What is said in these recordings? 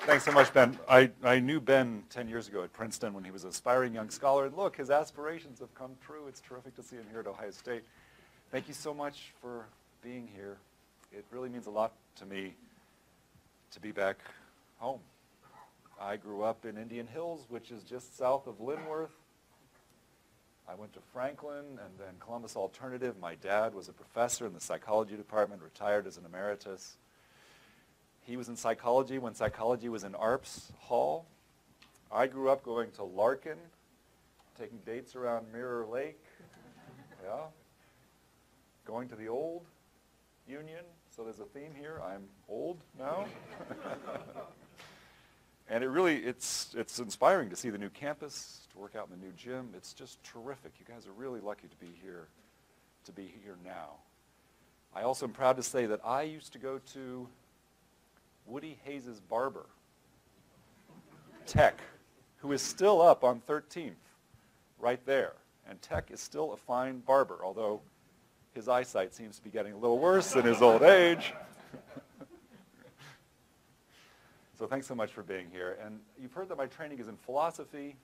Thanks so much, Ben. I knew Ben 10 years ago at Princeton when he was an aspiring young scholar, and look, his aspirations have come true. It's terrific to see him here at Ohio State. Thank you so much for being here. It really means a lot to me to be back home. I grew up in Indian Hills, which is just south of Linworth. I went to Franklin and then Columbus Alternative. My dad was a professor in the psychology department, retired as an emeritus. He was in psychology when psychology was in Arps Hall. I grew up going to Larkin, taking dates around Mirror Lake, going to the old Union. So there's a theme here. I'm old now. And it's inspiring to see the new campus, to work out in the new gym. It's just terrific. You guys are really lucky to be here now. I also am proud to say that I used to go to Woody Hayes' barber, Tech, who is still up on 13th, right there. And Tech is still a fine barber, although his eyesight seems to be getting a little worse in his old age. So thanks so much for being here. And you've heard that my training is in philosophy.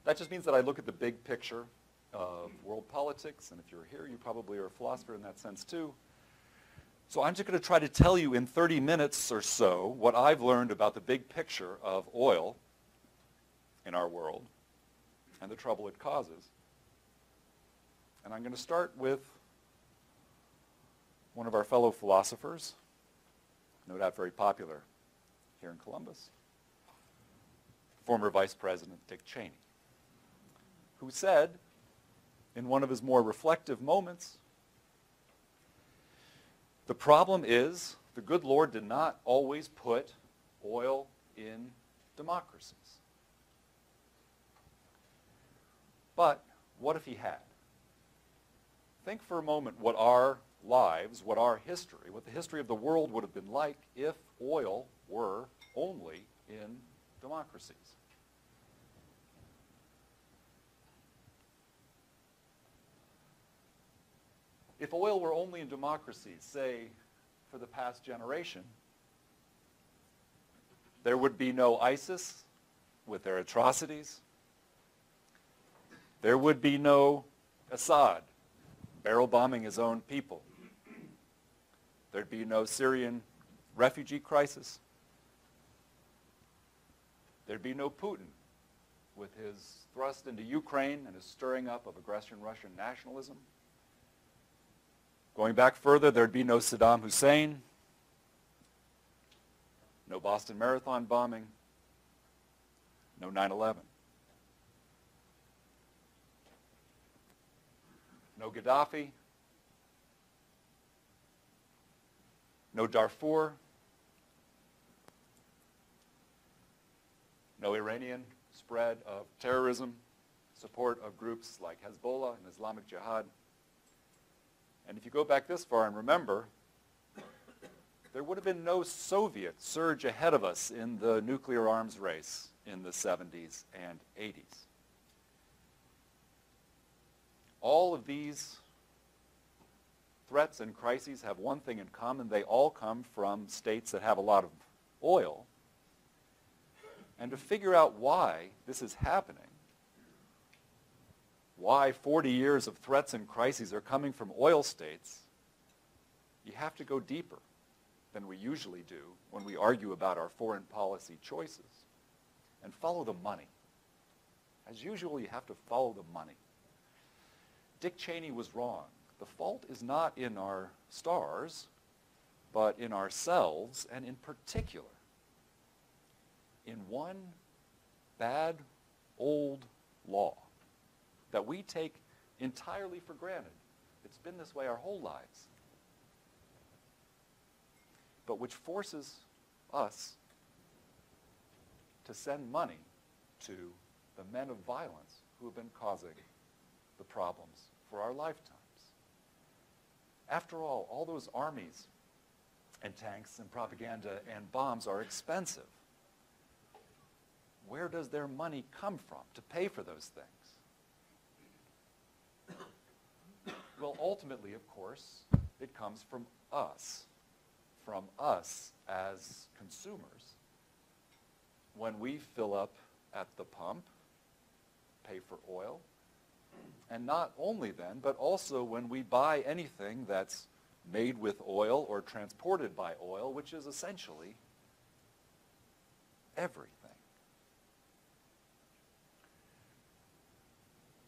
That just means that I look at the big picture of world politics, and if you're here, you probably are a philosopher in that sense too. So I'm just going to try to tell you in 30 minutes or so what I've learned about the big picture of oil in our world and the trouble it causes. And I'm going to start with one of our fellow philosophers, no doubt very popular here in Columbus, former Vice President Dick Cheney, who said in one of his more reflective moments, "The problem is the good Lord did not always put oil in democracies." But what if he had? Think for a moment what our lives, what our history, what the history of the world would have been like if oil were only in democracies. If oil were only in democracies, say, for the past generation, there would be no ISIS with their atrocities. There would be no Assad barrel bombing his own people. There'd be no Syrian refugee crisis. There'd be no Putin with his thrust into Ukraine and his stirring up of aggressive Russian nationalism. Going back further, there'd be no Saddam Hussein, no Boston Marathon bombing, no 9/11. No Gaddafi, no Darfur, no Iranian spread of terrorism, support of groups like Hezbollah and Islamic Jihad. And if you go back this far and remember, there would have been no Soviet surge ahead of us in the nuclear arms race in the 70s and 80s. All of these threats and crises have one thing in common. They all come from states that have a lot of oil. And to figure out why this is happening, why 40 years of threats and crises are coming from oil states, you have to go deeper than we usually do when we argue about our foreign policy choices and follow the money. As usual, you have to follow the money. Dick Cheney was wrong. The fault is not in our stars, but in ourselves, and in particular, in one bad old law that we take entirely for granted. It's been this way our whole lives. But which forces us to send money to the men of violence who have been causing the problems for our lifetimes. After all those armies and tanks and propaganda and bombs are expensive. Where does their money come from to pay for those things? Well, ultimately, of course, it comes from us as consumers when we fill up at the pump, pay for oil, and not only then, but also when we buy anything that's made with oil or transported by oil, which is essentially everything.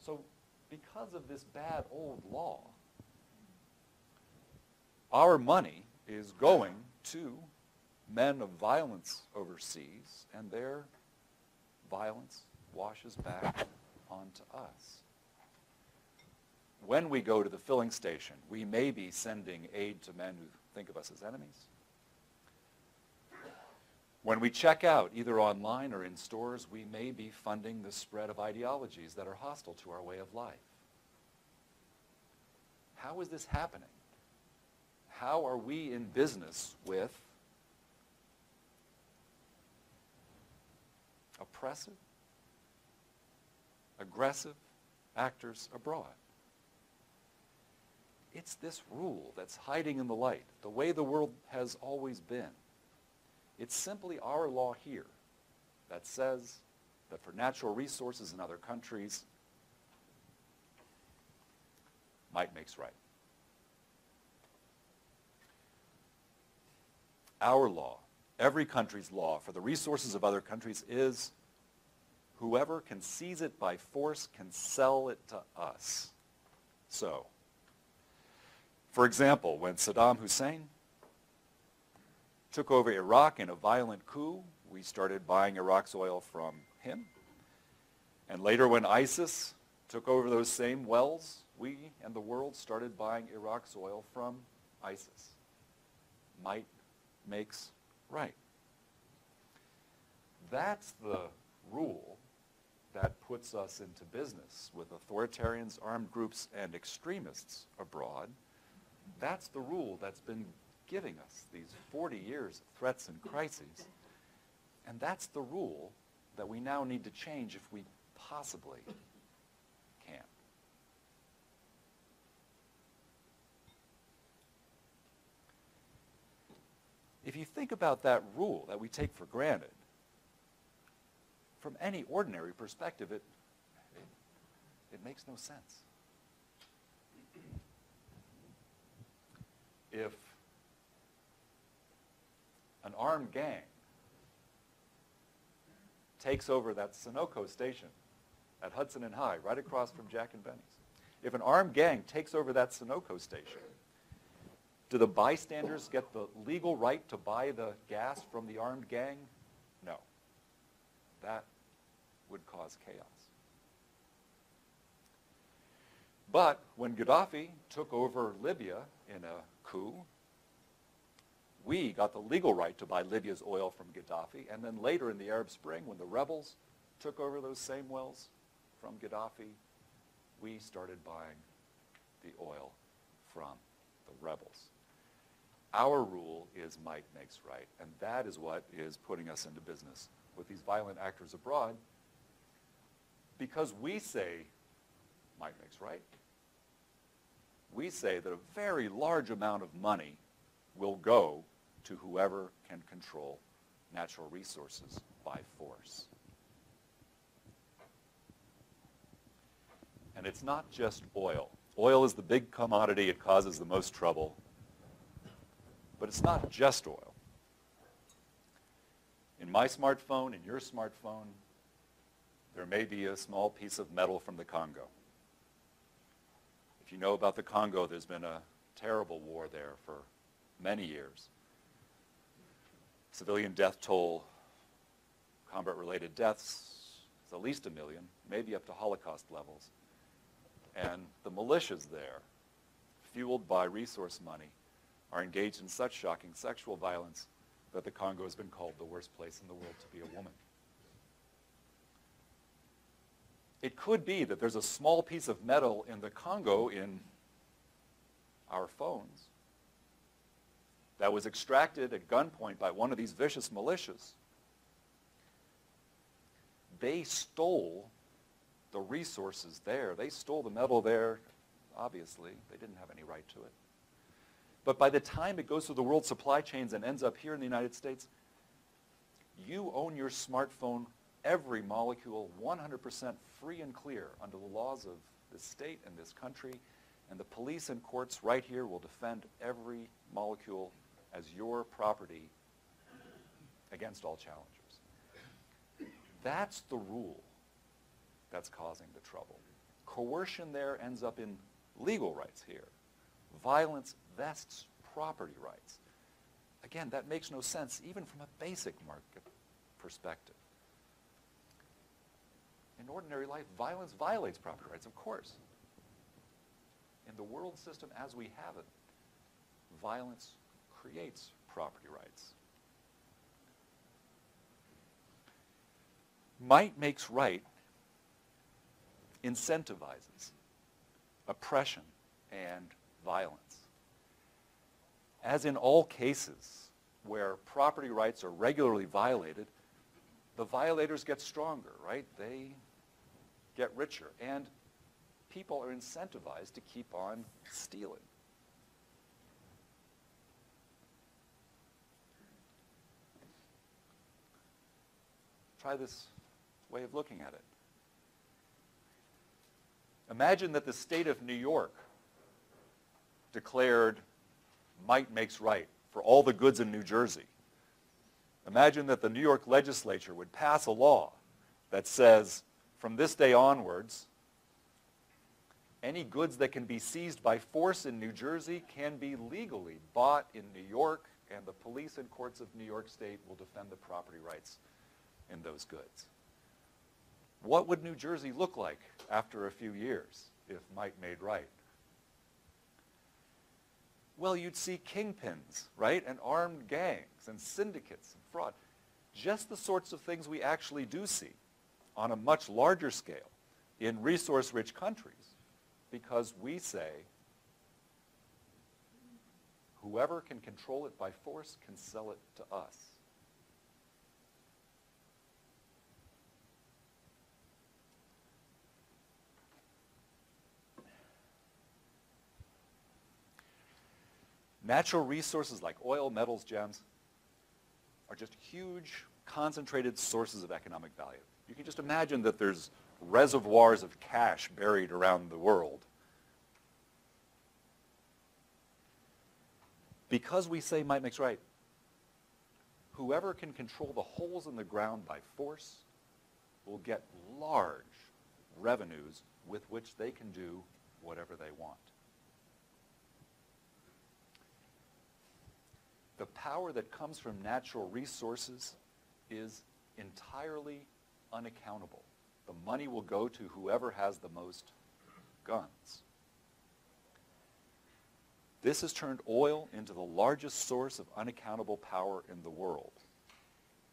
So because of this bad old law, our money is going to men of violence overseas, and their violence washes back onto us. When we go to the filling station, we may be sending aid to men who think of us as enemies. When we check out, either online or in stores, we may be funding the spread of ideologies that are hostile to our way of life. How is this happening? How are we in business with oppressive, aggressive actors abroad? It's this rule that's hiding in the light, the way the world has always been. It's simply our law here that says that for natural resources in other countries, might makes right. Our law, every country's law for the resources of other countries is whoever can seize it by force can sell it to us. So, for example, when Saddam Hussein took over Iraq in a violent coup, we started buying Iraq's oil from him. And later when ISIS took over those same wells, we and the world started buying Iraq's oil from ISIS. Might makes right. That's the rule that puts us into business with authoritarians, armed groups, and extremists abroad. That's the rule that's been giving us these 40 years of threats and crises. And that's the rule that we now need to change if we possibly can. If you think about that rule that we take for granted, from any ordinary perspective, it makes no sense. If an armed gang takes over that Sunoco station at Hudson and High, right across from Jack and Benny's, if an armed gang takes over that Sunoco station, do the bystanders get the legal right to buy the gas from the armed gang? No. That would cause chaos. But when Gaddafi took over Libya in a coup, we got the legal right to buy Libya's oil from Gaddafi, and then later in the Arab Spring, when the rebels took over those same wells from Gaddafi, we started buying the oil from the rebels. Our rule is might makes right, and that is what is putting us into business with these violent actors abroad, because we say might makes right. We say that a very large amount of money will go to whoever can control natural resources by force. And it's not just oil. Oil is the big commodity. It causes the most trouble. But it's not just oil. In my smartphone, in your smartphone, there may be a small piece of metal from the Congo. If you know about the Congo, there's been a terrible war there for many years. Civilian death toll, combat-related deaths, is at least 1 million, maybe up to Holocaust levels. And the militias there, fueled by resource money, are engaged in such shocking sexual violence that the Congo has been called the worst place in the world to be a woman. It could be that there's a small piece of metal in the Congo in our phones that was extracted at gunpoint by one of these vicious militias. They stole the resources there. They stole the metal there, obviously. They didn't have any right to it. But by the time it goes through the world supply chains and ends up here in the United States, You own your smartphone, every molecule, 100% free and clear under the laws of this state and this country, and the police and courts right here will defend every molecule as your property against all challengers. That's the rule that's causing the trouble. Coercion there ends up in legal rights here. Violence vests property rights. Again, that makes no sense even from a basic market perspective. In ordinary life, violence violates property rights, of course. In the world system as we have it, violence creates property rights. Might makes right incentivizes oppression and violence. As in all cases where property rights are regularly violated, the violators get stronger, right? They get richer, and people are incentivized to keep on stealing. Try this way of looking at it. Imagine that the state of New York declared might makes right for all the goods in New Jersey. Imagine that the New York legislature would pass a law that says, from this day onwards, any goods that can be seized by force in New Jersey can be legally bought in New York, and the police and courts of New York State will defend the property rights in those goods. What would New Jersey look like after a few years if might made right? Well, you'd see kingpins, right, and armed gangs and syndicates and fraud. Just the sorts of things we actually do see on a much larger scale in resource-rich countries, because we say whoever can control it by force can sell it to us. Natural resources like oil, metals, gems are just huge, concentrated sources of economic value. You can just imagine that there's reservoirs of cash buried around the world. Because we say might makes right, whoever can control the holes in the ground by force will get large revenues with which they can do whatever they want. The power that comes from natural resources is entirely unaccountable. The money will go to whoever has the most guns. This has turned oil into the largest source of unaccountable power in the world.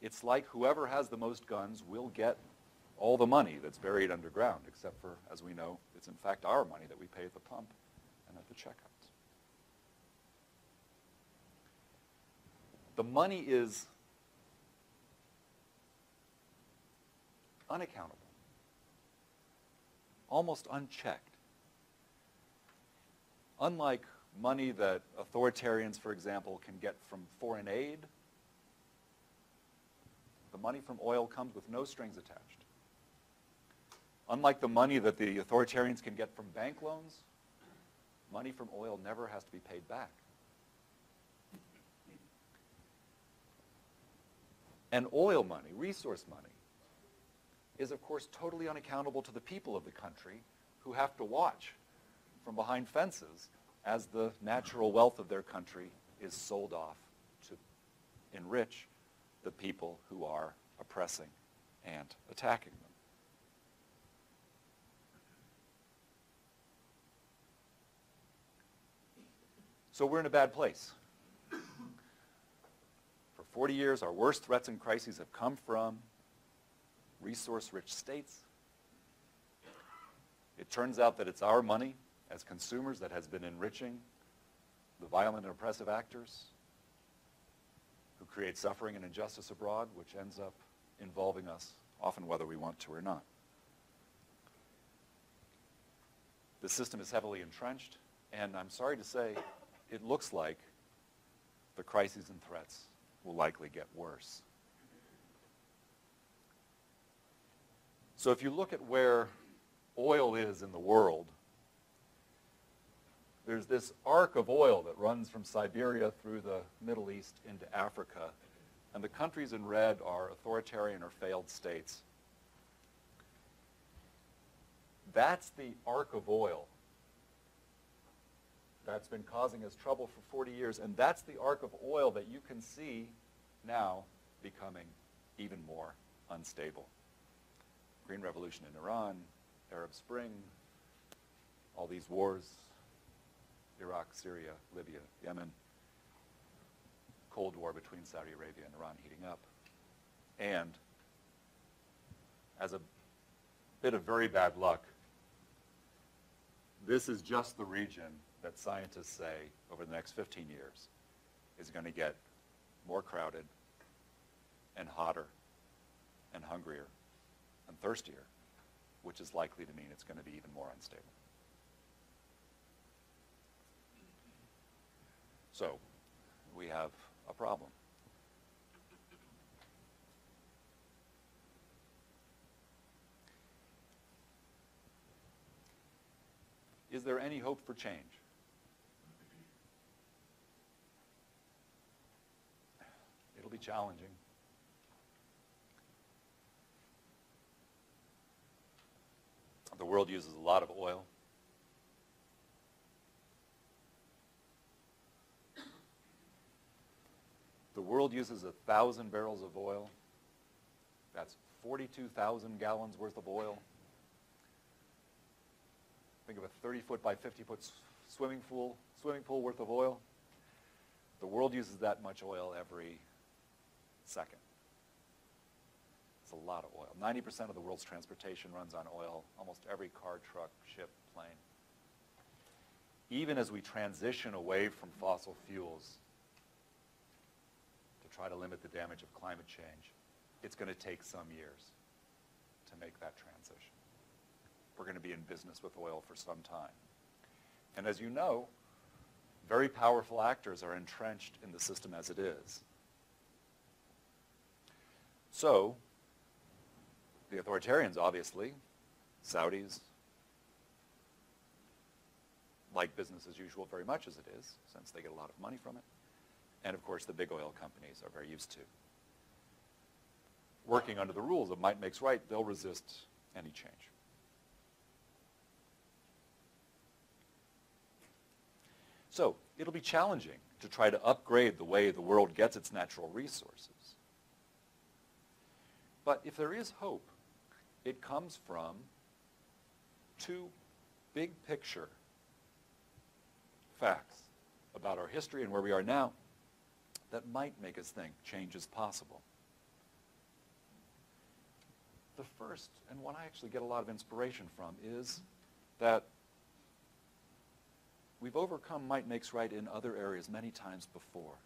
It's like whoever has the most guns will get all the money that's buried underground, except for, as we know, it's in fact our money that we pay at the pump and at the checkouts. The money is unaccountable, almost unchecked. Unlike money that authoritarians, for example, can get from foreign aid, the money from oil comes with no strings attached. Unlike the money that the authoritarians can get from bank loans, money from oil never has to be paid back. And oil money, resource money, is of course totally unaccountable to the people of the country who have to watch from behind fences as the natural wealth of their country is sold off to enrich the people who are oppressing and attacking them. So we're in a bad place. For 40 years, our worst threats and crises have come from resource-rich states. It turns out that it's our money as consumers that has been enriching the violent and oppressive actors who create suffering and injustice abroad, which ends up involving us, often whether we want to or not. The system is heavily entrenched, and I'm sorry to say, it looks like the crises and threats will likely get worse. So if you look at where oil is in the world, there's this arc of oil that runs from Siberia through the Middle East into Africa. And the countries in red are authoritarian or failed states. That's the arc of oil that's been causing us trouble for 40 years. And that's the arc of oil that you can see now becoming even more unstable. Green Revolution in Iran, Arab Spring, all these wars, Iraq, Syria, Libya, Yemen, Cold War between Saudi Arabia and Iran heating up. And as a bit of very bad luck, this is just the region that scientists say over the next 15 years is going to get more crowded and hotter and hungrier and thirstier, which is likely to mean it's going to be even more unstable. So we have a problem. Is there any hope for change? It'll be challenging. The world uses a lot of oil. The world uses 1,000 barrels of oil. That's 42,000 gallons worth of oil. Think of a 30-foot by 50-foot swimming pool worth of oil. The world uses that much oil every second. It's a lot of oil. 90% of the world's transportation runs on oil. Almost every car, truck, ship, plane. Even as we transition away from fossil fuels to try to limit the damage of climate change, it's going to take some years to make that transition. We're going to be in business with oil for some time. And as you know, very powerful actors are entrenched in the system as it is. So, the authoritarians, obviously, Saudis, like business as usual very much as it is, since they get a lot of money from it. And of course, the big oil companies are very used to working under the rules of might makes right. They'll resist any change. So it'll be challenging to try to upgrade the way the world gets its natural resources. But if there is hope, it comes from two big picture facts about our history and where we are now that might make us think change is possible. The first, and one I actually get a lot of inspiration from, is that we've overcome might makes right in other areas many times before.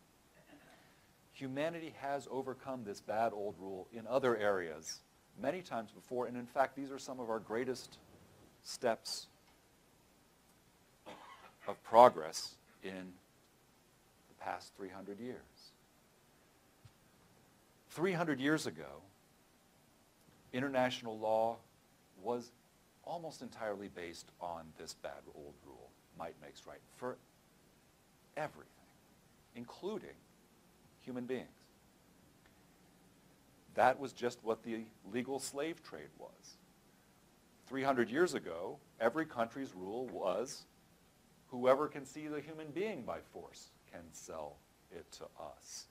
Humanity has overcome this bad old rule in other areas many times before, and in fact, these are some of our greatest steps of progress in the past 300 years. 300 years ago, international law was almost entirely based on this bad old rule, might makes right, for everything, including human beings. That was just what the legal slave trade was. 300 years ago, every country's rule was, whoever can see the human being by force can sell it to us.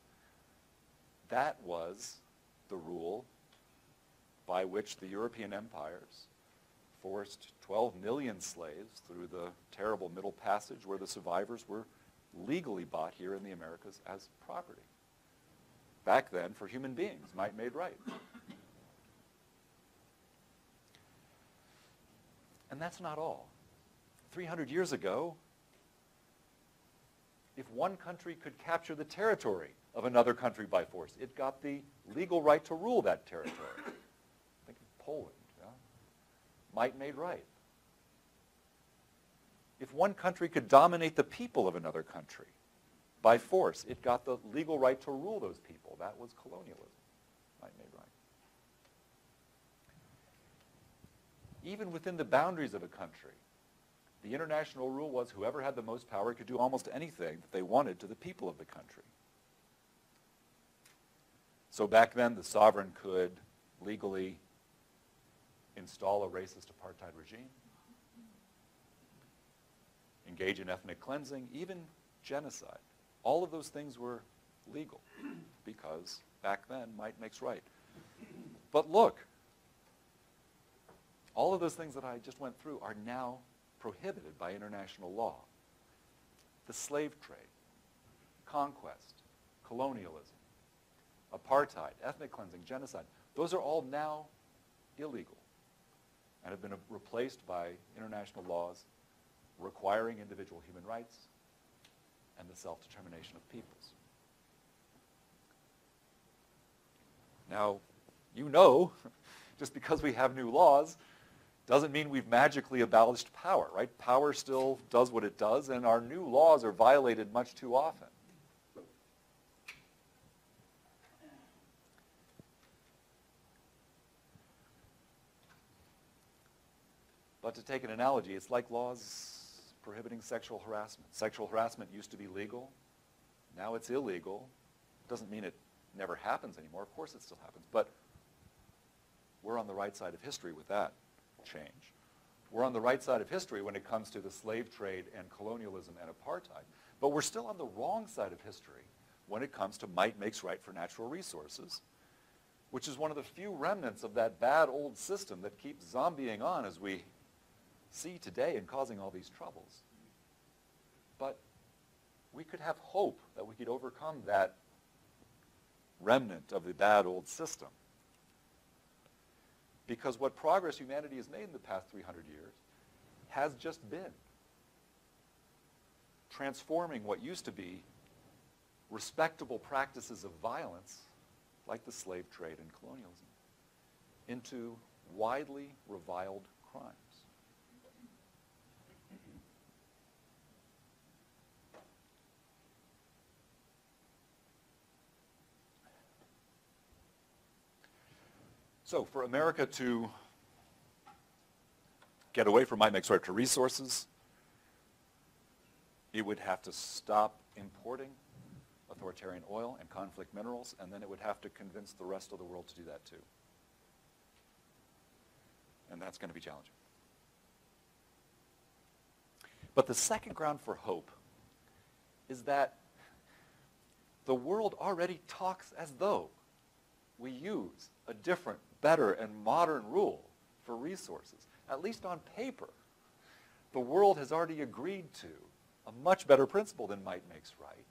That was the rule by which the European empires forced 12 million slaves through the terrible Middle Passage, where the survivors were legally bought here in the Americas as property. Back then, for human beings, might made right. And that's not all. 300 years ago, if one country could capture the territory of another country by force, it got the legal right to rule that territory. Think of Poland. Yeah? Might made right. If one country could dominate the people of another country by force, it got the legal right to rule those people. That was colonialism. Might made right. even within the boundaries of a country, the international rule was whoever had the most power could do almost anything that they wanted to the people of the country. So back then, the sovereign could legally install a racist apartheid regime, engage in ethnic cleansing, even genocide. All of those things were legal because back then, might makes right. But look, all of those things that I just went through are now prohibited by international law. The slave trade, conquest, colonialism, apartheid, ethnic cleansing, genocide, those are all now illegal and have been replaced by international laws requiring individual human rights and the self-determination of peoples. Now, you know, just because we have new laws doesn't mean we've magically abolished power, right? Power still does what it does, and our new laws are violated much too often. But to take an analogy, it's like laws prohibiting sexual harassment. Sexual harassment used to be legal. Now it's illegal. Doesn't mean it never happens anymore. Of course it still happens. But we're on the right side of history with that change. We're on the right side of history when it comes to the slave trade and colonialism and apartheid. But we're still on the wrong side of history when it comes to might makes right for natural resources, which is one of the few remnants of that bad old system that keeps zombieing on as we see today and causing all these troubles. But we could have hope that we could overcome that remnant of the bad old system. Because what progress humanity has made in the past 300 years has just been transforming what used to be respectable practices of violence, like the slave trade and colonialism, into widely reviled crimes. So for America to get away from might makes right to resources, it would have to stop importing authoritarian oil and conflict minerals, and then it would have to convince the rest of the world to do that too. And that's going to be challenging. But the second ground for hope is that the world already talks as though we use a different, better, and modern rule for resources. At least on paper, the world has already agreed to a much better principle than might makes right,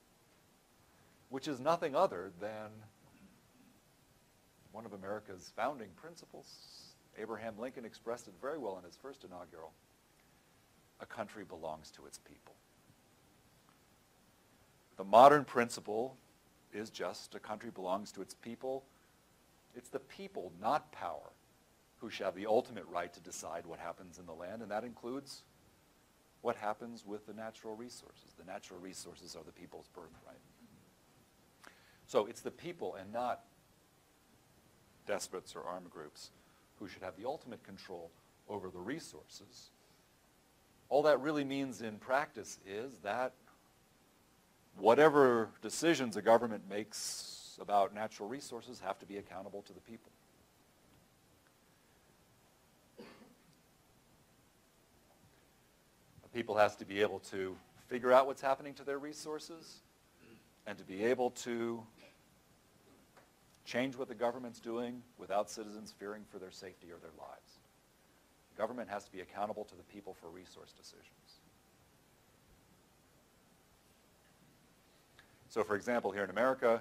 which is nothing other than one of America's founding principles. Abraham Lincoln expressed it very well in his first inaugural. A country belongs to its people. The modern principle is just a country belongs to its people. It's the people, not power, who shall have the ultimate right to decide what happens in the land, and that includes what happens with the natural resources. The natural resources are the people's birthright. So it's the people and not despots or armed groups who should have the ultimate control over the resources. All that really means in practice is that whatever decisions a government makes about natural resources have to be accountable to the people. The people has to be able to figure out what's happening to their resources and to be able to change what the government's doing without citizens fearing for their safety or their lives. The government has to be accountable to the people for resource decisions. So for example, here in America,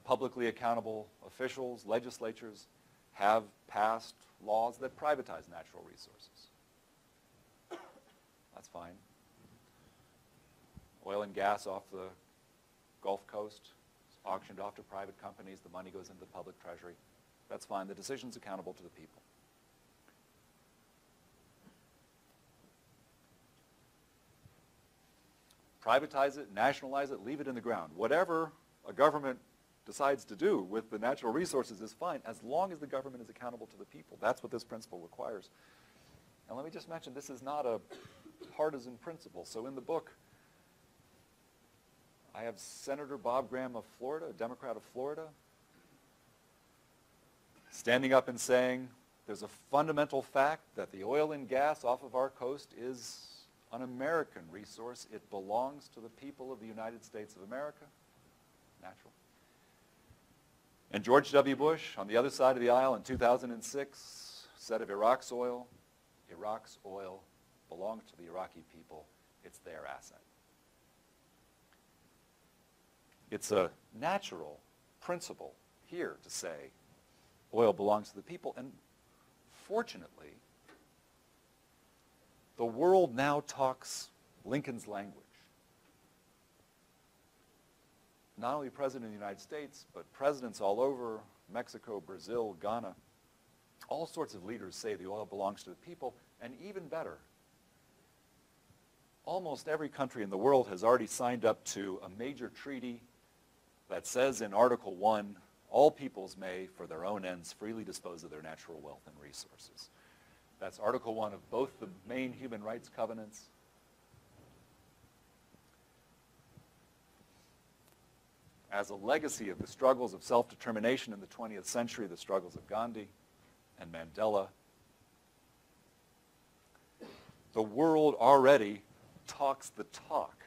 publicly accountable officials, legislatures, have passed laws that privatize natural resources. That's fine. Oil and gas off the Gulf Coast is auctioned off to private companies. The money goes into the public treasury. That's fine. The decision's accountable to the people. Privatize it, nationalize it, leave it in the ground. Whatever a government decides to do with the natural resources is fine, as long as the government is accountable to the people. That's what this principle requires. And let me just mention, this is not a partisan principle. So in the book, I have Senator Bob Graham of Florida, a Democrat of Florida, standing up and saying, there's a fundamental fact that the oil and gas off of our coast is an American resource. It belongs to the people of the United States of America. Natural. And George W. Bush, on the other side of the aisle in 2006, said of Iraq's oil belongs to the Iraqi people. It's their asset. It's a natural principle here to say oil belongs to the people. And fortunately, the world now talks Lincoln's language. Not only the President of the United States, but presidents all over, Mexico, Brazil, Ghana, all sorts of leaders say the oil belongs to the people. And even better, almost every country in the world has already signed up to a major treaty that says in Article 1, all peoples may, for their own ends, freely dispose of their natural wealth and resources. That's Article 1 of both the main human rights covenants. As a legacy of the struggles of self-determination in the 20th century, the struggles of Gandhi and Mandela, the world already talks the talk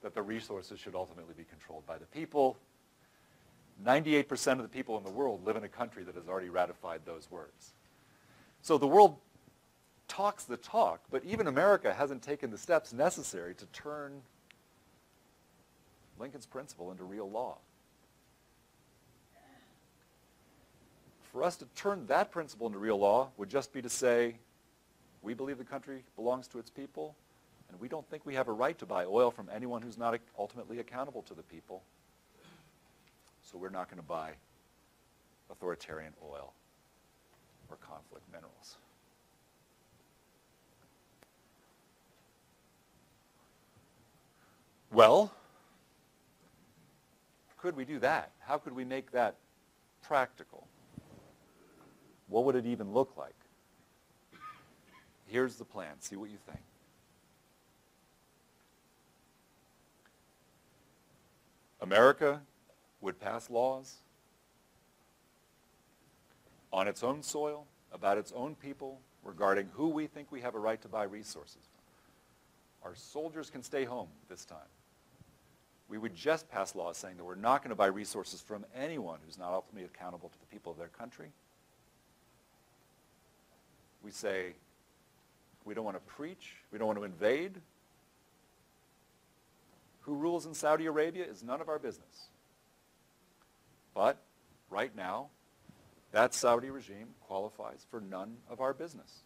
that the resources should ultimately be controlled by the people. 98% of the people in the world live in a country that has already ratified those words. So the world talks the talk, but even America hasn't taken the steps necessary to turn Lincoln's principle into real law. For us to turn that principle into real law would just be to say, we believe the country belongs to its people, and we don't think we have a right to buy oil from anyone who's not ultimately accountable to the people. So we're not going to buy authoritarian oil or conflict minerals. Well, could we do that? How could we make that practical? What would it even look like? Here's the plan. See what you think. America would pass laws on its own soil, about its own people, regarding who we think we have a right to buy resources from. Our soldiers can stay home this time. We would just pass laws saying that we're not going to buy resources from anyone who's not ultimately accountable to the people of their country. We say we don't want to preach, we don't want to invade. Who rules in Saudi Arabia is none of our business. But right now, that Saudi regime qualifies for none of our business.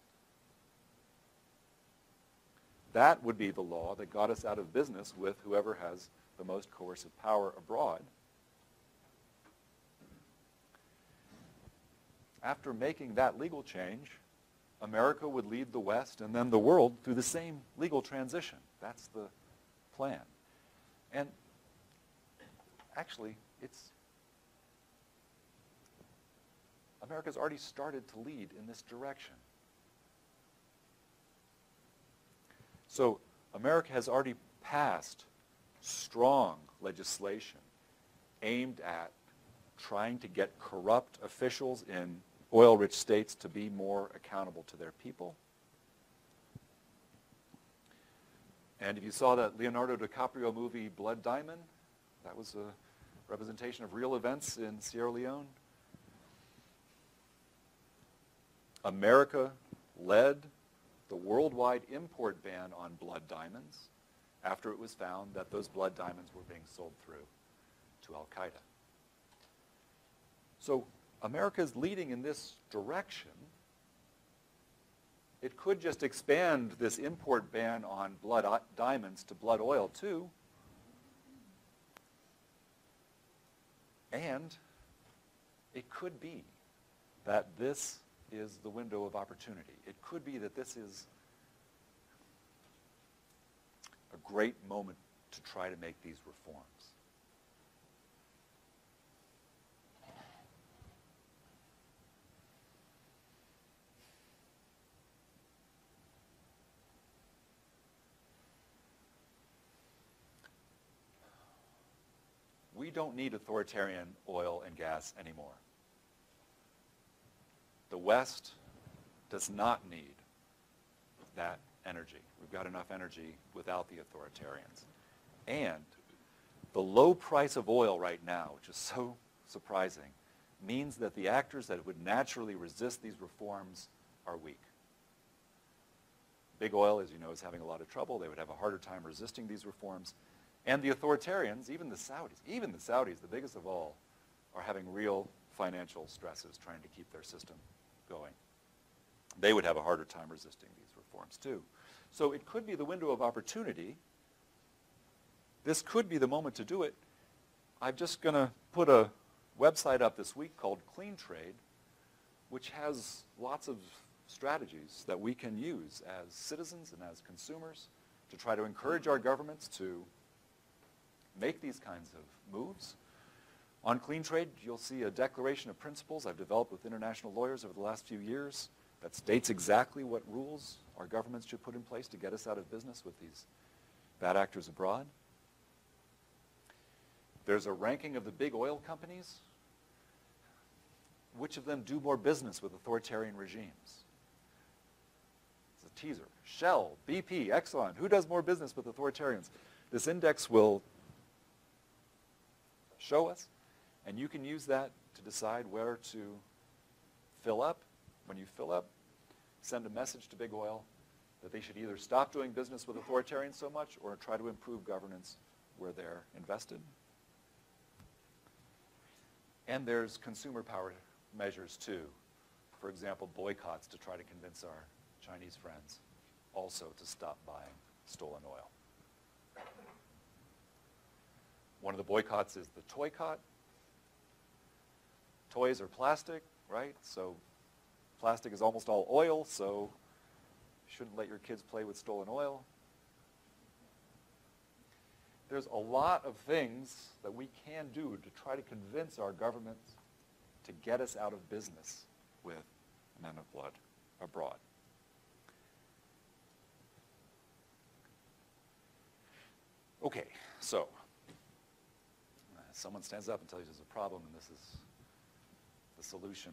That would be the law that got us out of business with whoever has the most coercive power abroad. After making that legal change, America would lead the West and then the world through the same legal transition. That's the plan. And actually, America's already started to lead in this direction. So America has already passed strong legislation aimed at trying to get corrupt officials in oil-rich states to be more accountable to their people. And if you saw that Leonardo DiCaprio movie, Blood Diamond, that was a representation of real events in Sierra Leone. America led the worldwide import ban on blood diamonds after it was found that those blood diamonds were being sold through to Al-Qaeda. So America is leading in this direction. It could just expand this import ban on blood diamonds to blood oil too. And it could be that this is the window of opportunity. It could be that this is a great moment to try to make these reforms. we don't need authoritarian oil and gas anymore. The West does not need that energy. We've got enough energy without the authoritarians. And the low price of oil right now, which is so surprising, means that the actors that would naturally resist these reforms are weak. Big oil, as you know, is having a lot of trouble. They would have a harder time resisting these reforms. And the authoritarians, even the Saudis, the biggest of all, are having real financial stresses trying to keep their system going. They would have a harder time resisting these reforms too. So it could be the window of opportunity. This could be the moment to do it. I'm just going to put a website up this week called Clean Trade, which has lots of strategies that we can use as citizens and as consumers to try to encourage our governments to make these kinds of moves. On Clean Trade, you'll see a declaration of principles I've developed with international lawyers over the last few years that states exactly what rules our governments should put in place to get us out of business with these bad actors abroad. There's a ranking of the big oil companies. Which of them do more business with authoritarian regimes? It's a teaser. Shell, BP, Exxon, who does more business with authoritarians? This index will show us, and you can use that to decide where to fill up. When you fill up, send a message to big oil that they should either stop doing business with authoritarians so much or try to improve governance where they're invested. And there's consumer power measures too. For example, boycotts to try to convince our Chinese friends also to stop buying stolen oil. One of the boycotts is the toycott. Toys are plastic, right? So plastic is almost all oil, so you shouldn't let your kids play with stolen oil. There's a lot of things that we can do to try to convince our governments to get us out of business with men of blood abroad. Okay, so someone stands up and tells you there's a problem and this is the solution.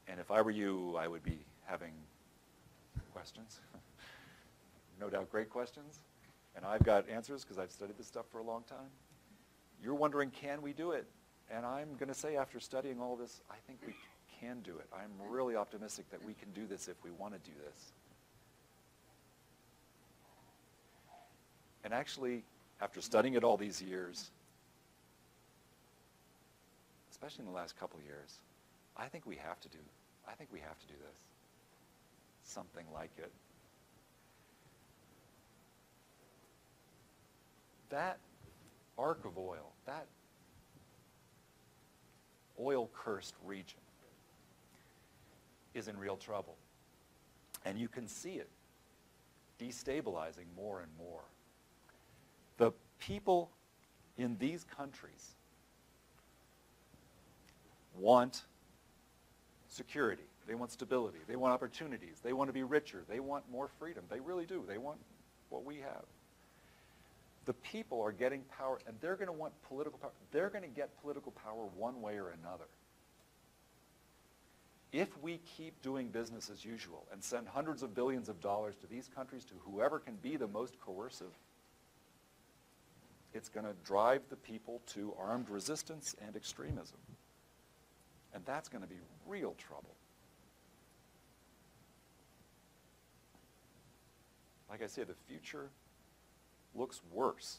And if I were you, I would be having questions. No doubt great questions. And I've got answers because I've studied this stuff for a long time. You're wondering, can we do it? And I'm going to say after studying all this, I think we can do it. I'm really optimistic that we can do this if we want to do this. And actually, after studying it all these years, especially in the last couple of years, I think we have to do this. Something like it. That arc of oil, that oil-cursed region is in real trouble. And you can see it destabilizing more and more. The people in these countries want security. They want stability. They want opportunities. They want to be richer. They want more freedom. They really do. They want what we have. The people are getting power, and they're going to want political power. They're going to get political power one way or another. If we keep doing business as usual and send hundreds of billions of dollars to these countries, to whoever can be the most coercive, it's going to drive the people to armed resistance and extremism. And that's going to be real trouble. Like I say, the future looks worse.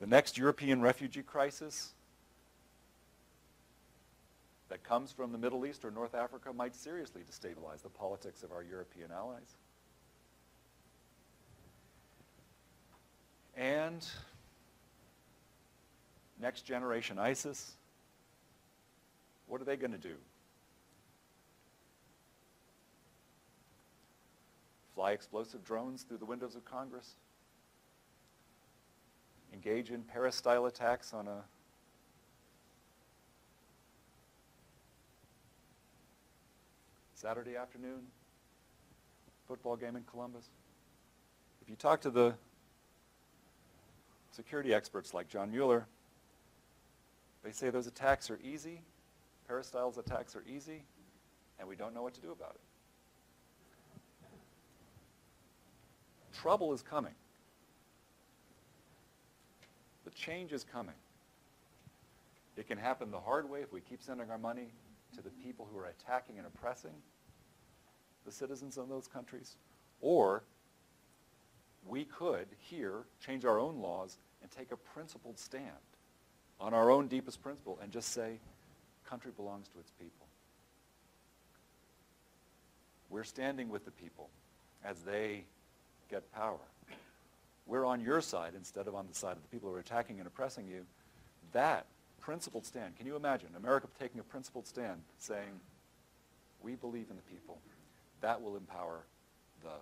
The next European refugee crisis that comes from the Middle East or North Africa might seriously destabilize the politics of our European allies. And next generation ISIS, what are they going to do? Fly explosive drones through the windows of Congress? Engage in Paris-style attacks on a Saturday afternoon football game in Columbus? If you talk to the security experts like John Mueller, they say those attacks are easy, Peristyle's attacks are easy, and we don't know what to do about it. Trouble is coming. The change is coming. It can happen the hard way if we keep sending our money to the people who are attacking and oppressing the citizens of those countries, or we could here change our own laws and take a principled stand on our own deepest principle and just say, country belongs to its people. We're standing with the people as they get power. We're on your side instead of on the side of the people who are attacking and oppressing you. That principled stand, can you imagine America taking a principled stand saying, we believe in the people? That will empower the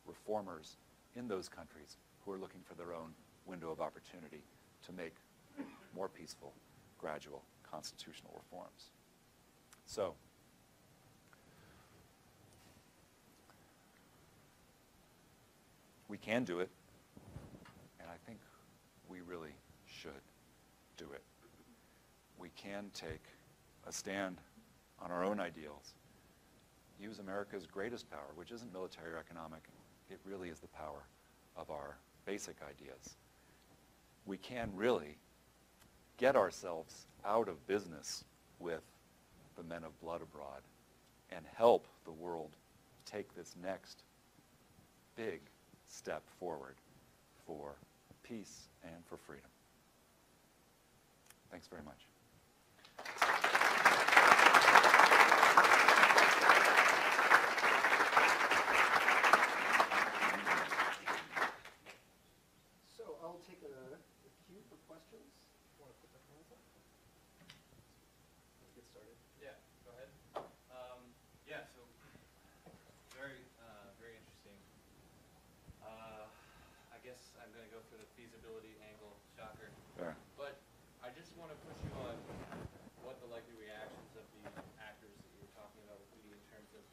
reformers in those countries who are looking for their own window of opportunity to make more peaceful, gradual constitutional reforms. So, we can do it, and I think we really should do it. We can take a stand on our own ideals, use America's greatest power, which isn't military or economic. It really is the power of our basic ideas. We can really get ourselves out of business with the men of blood abroad and help the world take this next big step forward for peace and for freedom. Thanks very much. So I'll take a cue for questions. Want to put their hands up? Let's get started. Yeah, go ahead. Yeah, so very interesting. I guess I'm going to go for the feasibility angle, shocker. Fair. But I just want to push you on what the likely reactions of the actors that you were talking about would be in terms of,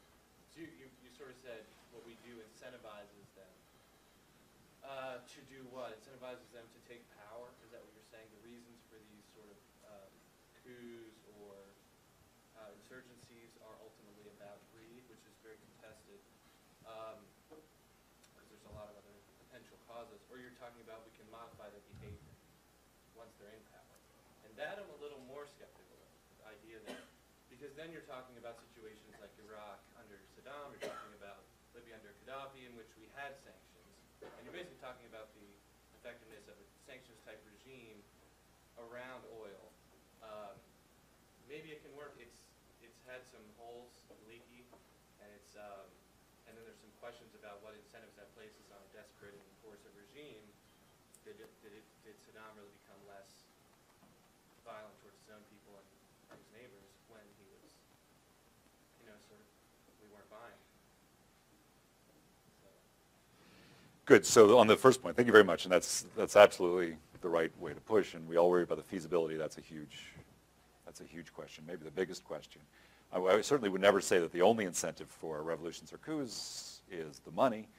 so you sort of said what we do incentivizes them to do what? Incentivizes them to take power? Is that what you're saying? The reasons for these sort of coups or insurgencies are ultimately about greed, which is very contested, because there's a lot of other potential causes. Or you're talking about we can modify their behavior once they're in power. And that I'm a little more skeptical of, the idea that, because then you're talking about situations like Iraq under Saddam, you're talking about Libya under Gaddafi, in which we had sanctions. And you're basically talking about the effectiveness of a sanctions-type regime around oil. Maybe it can work. It's had some holes, leaky, and and then there's some questions about what incentives that places on a desperate and coercive regime. Did Saddam really become less violent towards his own people and his neighbors when he was, sort of, we weren't buying? So. Good. So on the first point, thank you very much, and that's absolutely the right way to push. And we all worry about the feasibility. That's a huge question, maybe the biggest question. I certainly would never say that the only incentive for revolutions or coups is the money,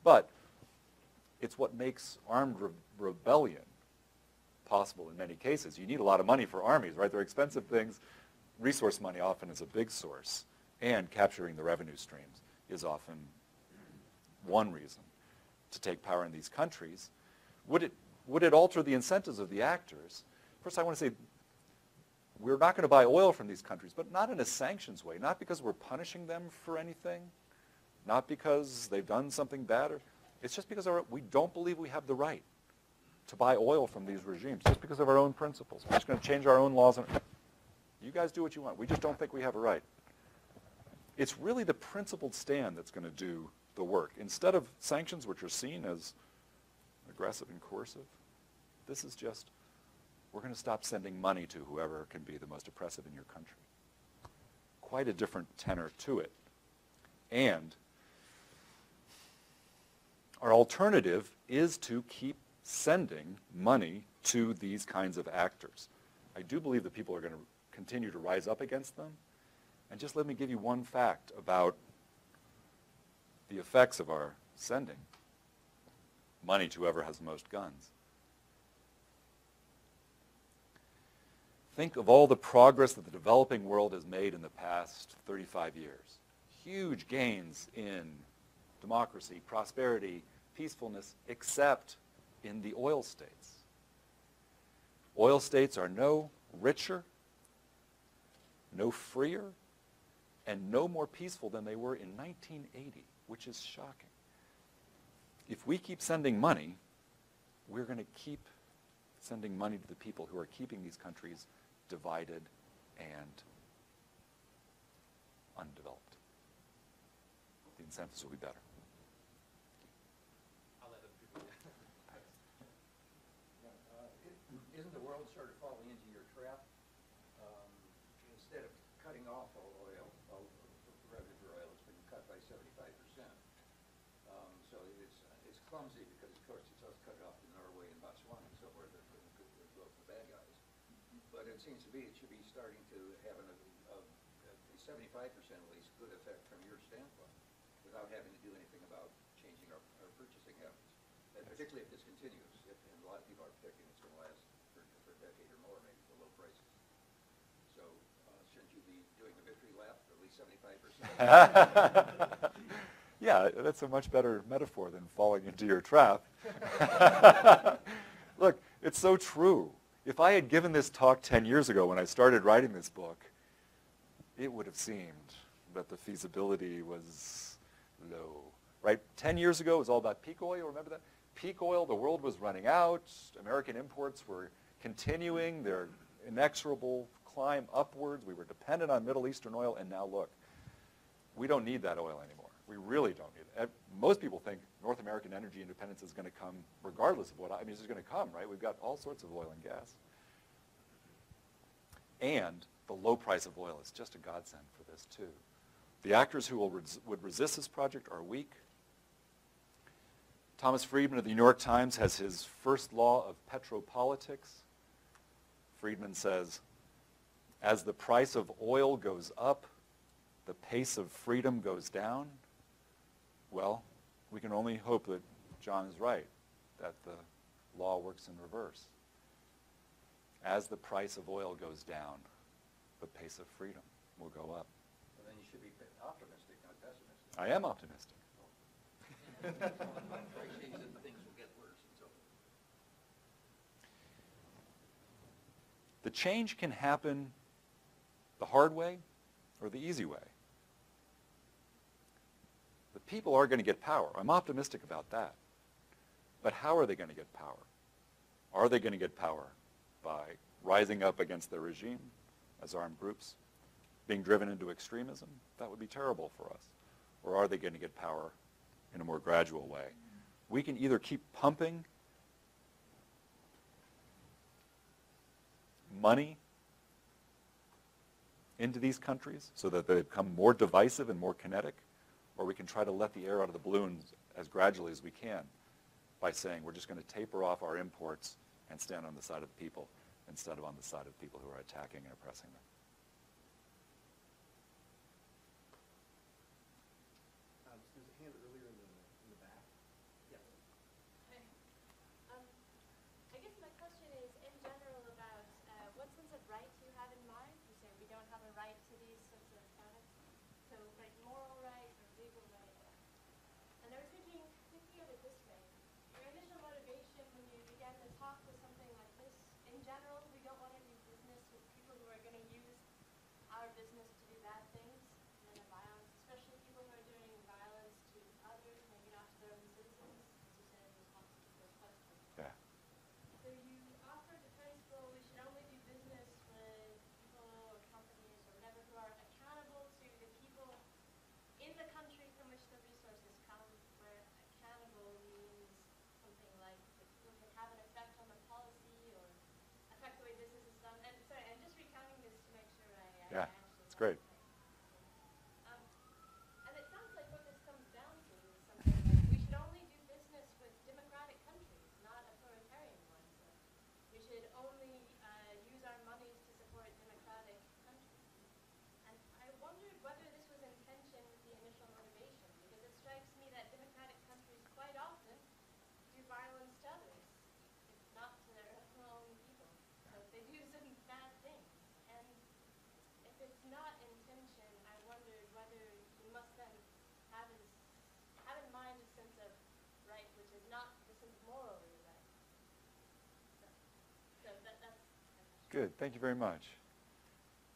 but it's what makes armed rebellion possible in many cases. You need a lot of money for armies, right? They're expensive things. Resource money often is a big source, and capturing the revenue streams is often one reason to take power in these countries. Would it alter the incentives of the actors? First, I want to say we're not going to buy oil from these countries, but not in a sanctions way, not because we're punishing them for anything, not because they've done something bad. It's just because we don't believe we have the right to buy oil from these regimes, just because of our own principles. We're just going to change our own laws. You guys do what you want. We just don't think we have a right. It's really the principled stand that's going to do the work. Instead of sanctions, which are seen as aggressive and coercive, this is just, we're going to stop sending money to whoever can be the most oppressive in your country. Quite a different tenor to it. And our alternative is to keep sending money to these kinds of actors. I do believe that people are going to continue to rise up against them. And just let me give you one fact about the effects of our sending money to whoever has the most guns. think of all the progress that the developing world has made in the past 35 years. Huge gains in democracy, prosperity, peacefulness, except in the oil states. Oil states are no richer, no freer, and no more peaceful than they were in 1980, which is shocking. If we keep sending money, we're going to keep sending money to the people who are keeping these countries divided and undeveloped. The incentives will be better. I'll let other people. Isn't the world sort of falling into your trap? Instead of cutting off all oil, all revenue for oil, it's been cut by 75%. So it's clumsy because, of course, it's us cut it off in Norway and Botswana and so forth, the bad guys. But it seems to be it should be starting to have a 75% at least good effect from your standpoint, without having to do anything about changing our purchasing habits. And particularly if this continues, and a lot of people are predicting it's going to last for a decade or more, maybe for low prices. So shouldn't you be doing a victory lap for at least 75%? Yeah, that's a much better metaphor than falling into your trap. Look, it's so true. If I had given this talk 10 years ago when I started writing this book, it would have seemed that the feasibility was low, right? 10 years ago, it was all about peak oil. Remember that? Peak oil, the world was running out. American imports were continuing their inexorable climb upwards. We were dependent on Middle Eastern oil, and now look, we don't need that oil anymore. We really don't need it. Most people think North American energy independence is going to come regardless of what, I mean, it's going to come, right? We've got all sorts of oil and gas. And the low price of oil is just a godsend for this, too. The actors who would resist this project are weak. Thomas Friedman of the New York Times has his first law of petropolitics. Friedman says, as the price of oil goes up, the pace of freedom goes down. Well, we can only hope that John is right, that the law works in reverse. As the price of oil goes down, the pace of freedom will go up. Well, then you should be optimistic, not pessimistic. I am optimistic. Price changes and things will get worse and so forth. The change can happen the hard way or the easy way. The people are going to get power. I'm optimistic about that. But how are they going to get power? Are they going to get power by rising up against their regime as armed groups, being driven into extremism? That would be terrible for us. Or are they going to get power in a more gradual way? We can either keep pumping money into these countries so that they become more divisive and more kinetic, or we can try to let the air out of the balloons as gradually as we can by saying we're just going to taper off our imports and stand on the side of the people instead of on the side of people who are attacking and oppressing them. There's a hand earlier in the back. Yes. Hi. I guess my question is, in general, about what sense of right you have in mind. You say we don't have a right to these sorts of products. So, like moral right or legal right. And I was thinking of it this way. Your initial motivation when you began the talk was something like this. In general, we don't want to do business with people who are going to use our business to do bad things and violence, especially people who are doing violence to others, maybe not to their own citizens, as you said in response to the first question. Yeah. So you offered the principle we should only do business with people or companies or whatever who are accountable to the people in the country from which the resources come, where accountable means something like the people can have an effect on the policy or affect the way business is done. And sorry, I'm just recounting this to make sure I Yeah, actually it's great. And it sounds like what this comes down to is something like we should only do business with democratic countries, not authoritarian ones. We should only use our monies to support democratic countries. And I wondered whether this was in tension with the initial motivation, because it strikes me that democratic countries quite often do violence to others, if not to their own people. So they do some bad things. not intention, I wondered whether you must then have in mind a sense of right, which is not the sense of morally right. So that's. Good. Thank you very much.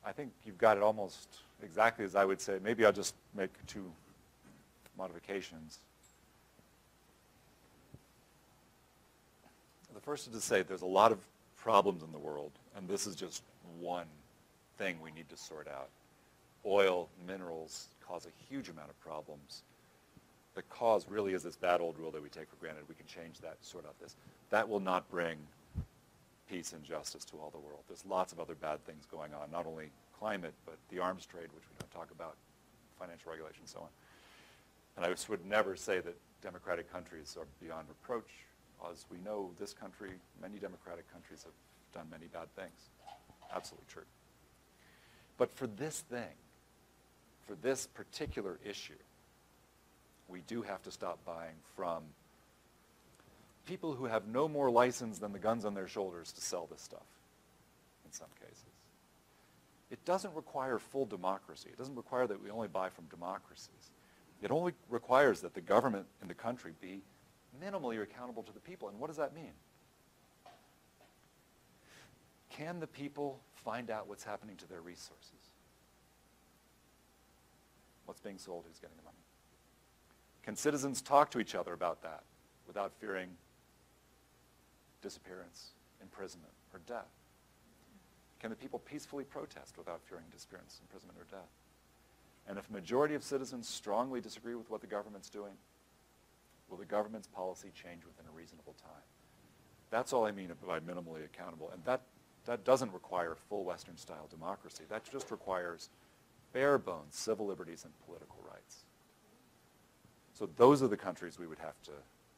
I think you've got it almost exactly as I would say. Maybe I'll just make 2 modifications. The first is to say there's a lot of problems in the world, and this is just one thing we need to sort out. Oil, minerals cause a huge amount of problems. The cause really is this bad old rule that we take for granted. We can change that, sort out this. That will not bring peace and justice to all the world. There's lots of other bad things going on, not only climate, but the arms trade, which we don't talk about, financial regulation, and so on. And I would never say that democratic countries are beyond reproach. As we know, this country, many democratic countries have done many bad things. Absolutely true. But for this thing, for this particular issue, we do have to stop buying from people who have no more license than the guns on their shoulders to sell this stuff, in some cases. It doesn't require full democracy. It doesn't require that we only buy from democracies. It only requires that the government in the country be minimally accountable to the people. And what does that mean? Can the people find out what's happening to their resources? What's being sold? Who's getting the money? Can citizens talk to each other about that without fearing disappearance, imprisonment, or death? Can the people peacefully protest without fearing disappearance, imprisonment, or death? And if a majority of citizens strongly disagree with what the government's doing, will the government's policy change within a reasonable time? That's all I mean by minimally accountable. And that doesn't require full Western-style democracy. That just requires bare bones civil liberties and political rights. So those are the countries we would have to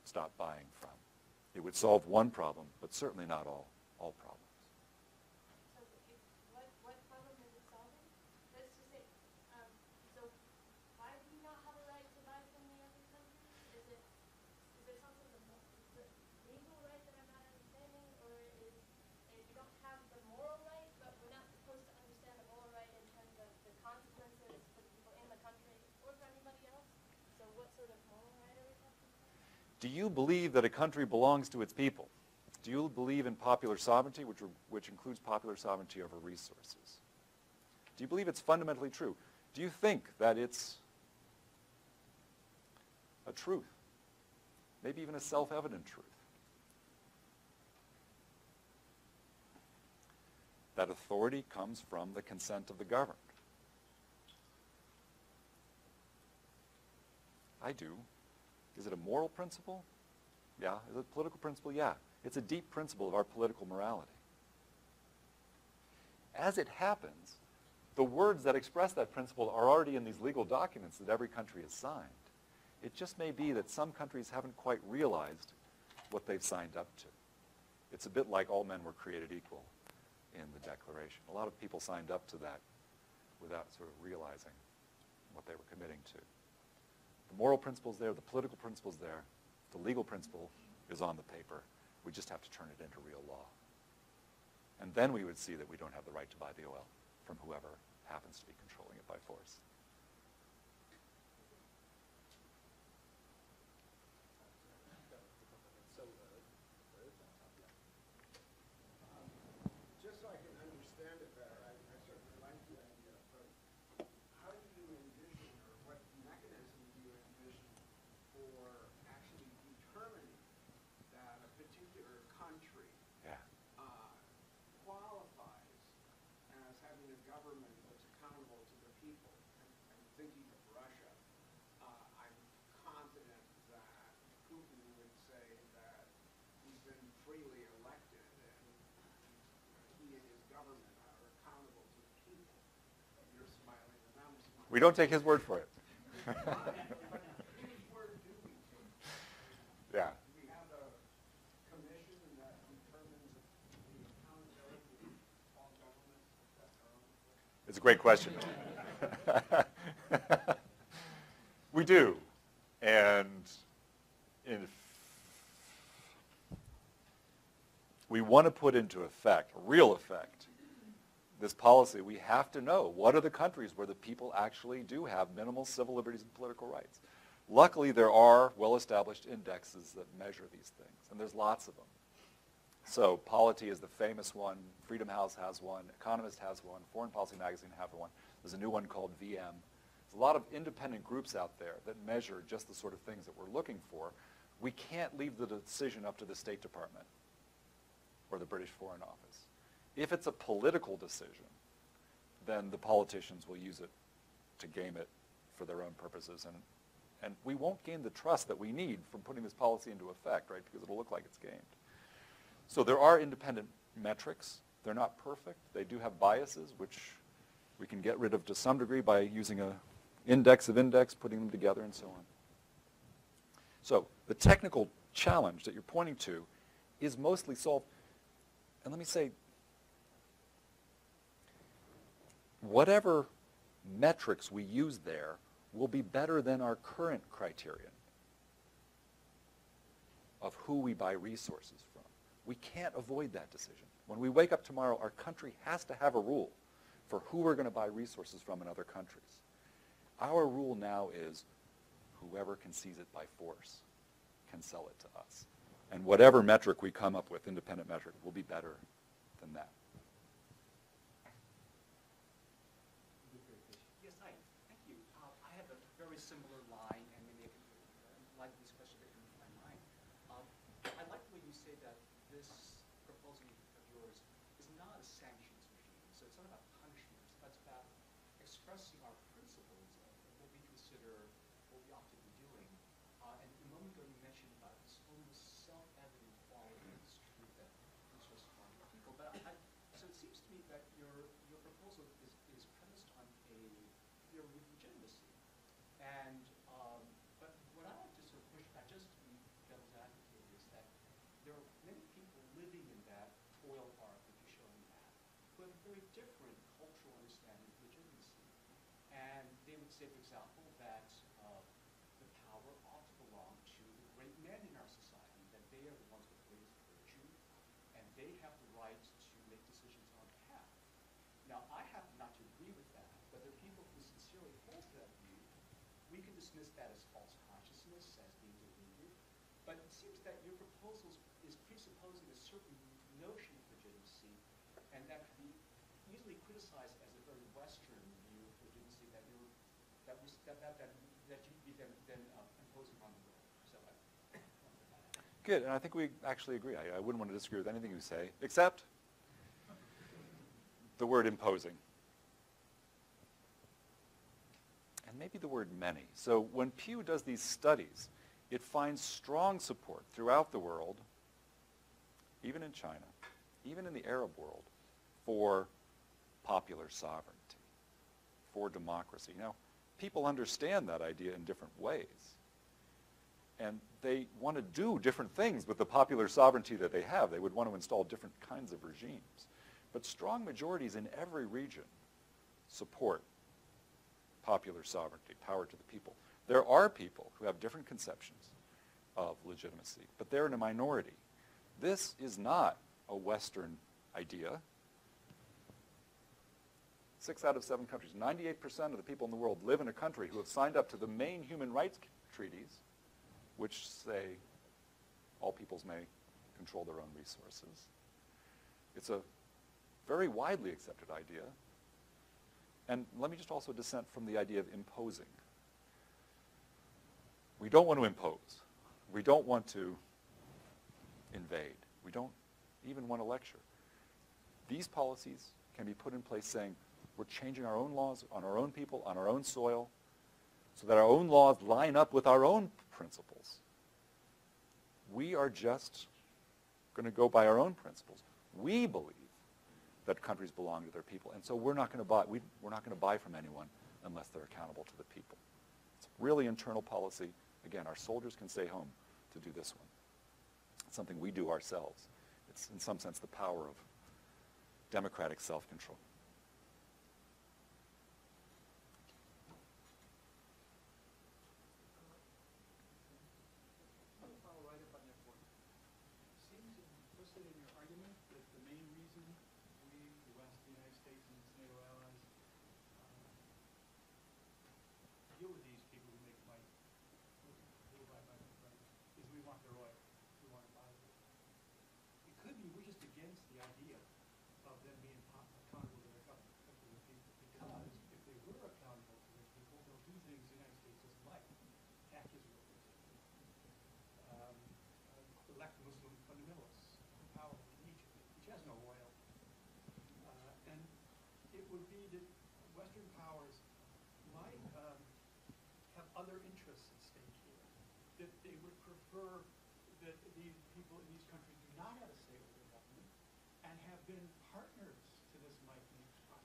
stop buying from. It would solve one problem, but certainly not all problems. So what problem is it solving? Let's just say, so why do you not have a right to buy from the other countries? Is there something, the legal right that I'm not understanding, or is you don't have the moral right, but we're not supposed to understand the moral right in terms of the consequences for the people in the country or for anybody else? So what sort of moral right are we talking about? Do you believe that a country belongs to its people? Do you believe in popular sovereignty, which includes popular sovereignty over resources? Do you believe it's fundamentally true? Do you think that it's a truth, maybe even a self-evident truth, that authority comes from the consent of the governed? I do. Is it a moral principle? Yeah. Is it a political principle? Yeah. It's a deep principle of our political morality. As it happens, the words that express that principle are already in these legal documents that every country has signed. It just may be that some countries haven't quite realized what they've signed up to. It's a bit like all men were created equal in the Declaration. A lot of people signed up to that without sort of realizing what they were committing to. The moral principle's there, the political principle's there, the legal principle is on the paper. We just have to turn it into real law. And then we would see that we don't have the right to buy the oil from whoever happens to be controlling it by force. Just so I can understand it better, I certainly like the idea, but how do you envision, or what mechanism do you envision for actually determining that a particular country Yeah. qualifies as having a government that's accountable to the people? I'm thinking of Russia. I'm confident that Putin would say that he's been freely elected and he and his government are accountable to the people. You're smiling and I'm smiling. We don't take his word for it. Whose word do we take? Yeah. Do we have a commission that determines the accountability of all governments? That's our own question. It's a great question. We do. And we want to put into effect, real effect, this policy, we have to know what are the countries where the people actually do have minimal civil liberties and political rights. Luckily, there are well-established indexes that measure these things, and there's lots of them. So Polity is the famous one. Freedom House has one. Economist has one. Foreign Policy Magazine has one. There's a new one called VM. There's a lot of independent groups out there that measure just the sort of things that we're looking for. We can't leave the decision up to the State Department or the British Foreign Office. If it's a political decision, then the politicians will use it to game it for their own purposes. And we won't gain the trust that we need from putting this policy into effect, right, because it'll look like it's gamed. So there are independent metrics. They're not perfect. They do have biases, which we can get rid of to some degree by using an index of index, putting them together, and so on. So the technical challenge that you're pointing to is mostly solved. And let me say, whatever metrics we use there will be better than our current criterion of who we buy resources from. We can't avoid that decision. When we wake up tomorrow, our country has to have a rule for who we're going to buy resources from in other countries. Our rule now is whoever can seize it by force can sell it to us. And whatever metric we come up with, independent metric, will be better than that. Yes, hi. Thank you. I have a very similar line, and maybe I can like this question that comes to my mind. I like the way you say that this proposal of yours is not a sanctions regime. So it's not about punishments, but it's about expressing our principles of what we consider what we ought to be doing. And a moment ago you mentioned about this almost self-evident quality of this truth that resources belong to people. But so it seems to me that your proposal is premised on a theory of legitimacy. And but what I like to sort of push back, just to be devil's advocate, is that there are many people living in that toil arc that you're showing that who have a very different cultural understanding of legitimacy. And they would say, for example, that the power ought to belong to the great men in our society, that they are the ones with the greatest virtue, and they have the right to make decisions on behalf. Now, I happen not to agree with that, but there are people who sincerely hold to that view. We can dismiss that as false consciousness, as being deluded, but it seems that your proposal is presupposing a certain notion of legitimacy, and that could be easily criticized as a very Western view of legitimacy that you'd be then imposing on the world. So Good, and I think we actually agree. I wouldn't want to disagree with anything you say, except the word imposing. And maybe the word many. So when Pew does these studies, it finds strong support throughout the world, even in China, even in the Arab world, for popular sovereignty, for democracy. Now, people understand that idea in different ways. And they want to do different things with the popular sovereignty that they have. They would want to install different kinds of regimes. But strong majorities in every region support popular sovereignty, power to the people. There are people who have different conceptions of legitimacy, but they're in a minority. This is not a Western idea. 6 out of 7 countries, 98% of the people in the world live in a country who have signed up to the main human rights treaties, which say all peoples may control their own resources. It's a very widely accepted idea. And let me just also dissent from the idea of imposing. We don't want to impose. We don't want to invade. We don't even want to lecture. These policies can be put in place saying, we're changing our own laws on our own people, on our own soil, so that our own laws line up with our own principles. We are just going to go by our own principles. We believe that countries belong to their people, and so we're not going to buy. We're not going to buy from anyone unless they're accountable to the people. It's really internal policy. Again, our soldiers can stay home to do this one. It's something we do ourselves. It's in some sense the power of democratic self-control. Seems implicit in your argument that the main reason we, the West, the United States, and Western powers might have other interests at stake here, that they would prefer that these people in these countries do not have a say over their government and have been partners to this mighty empire.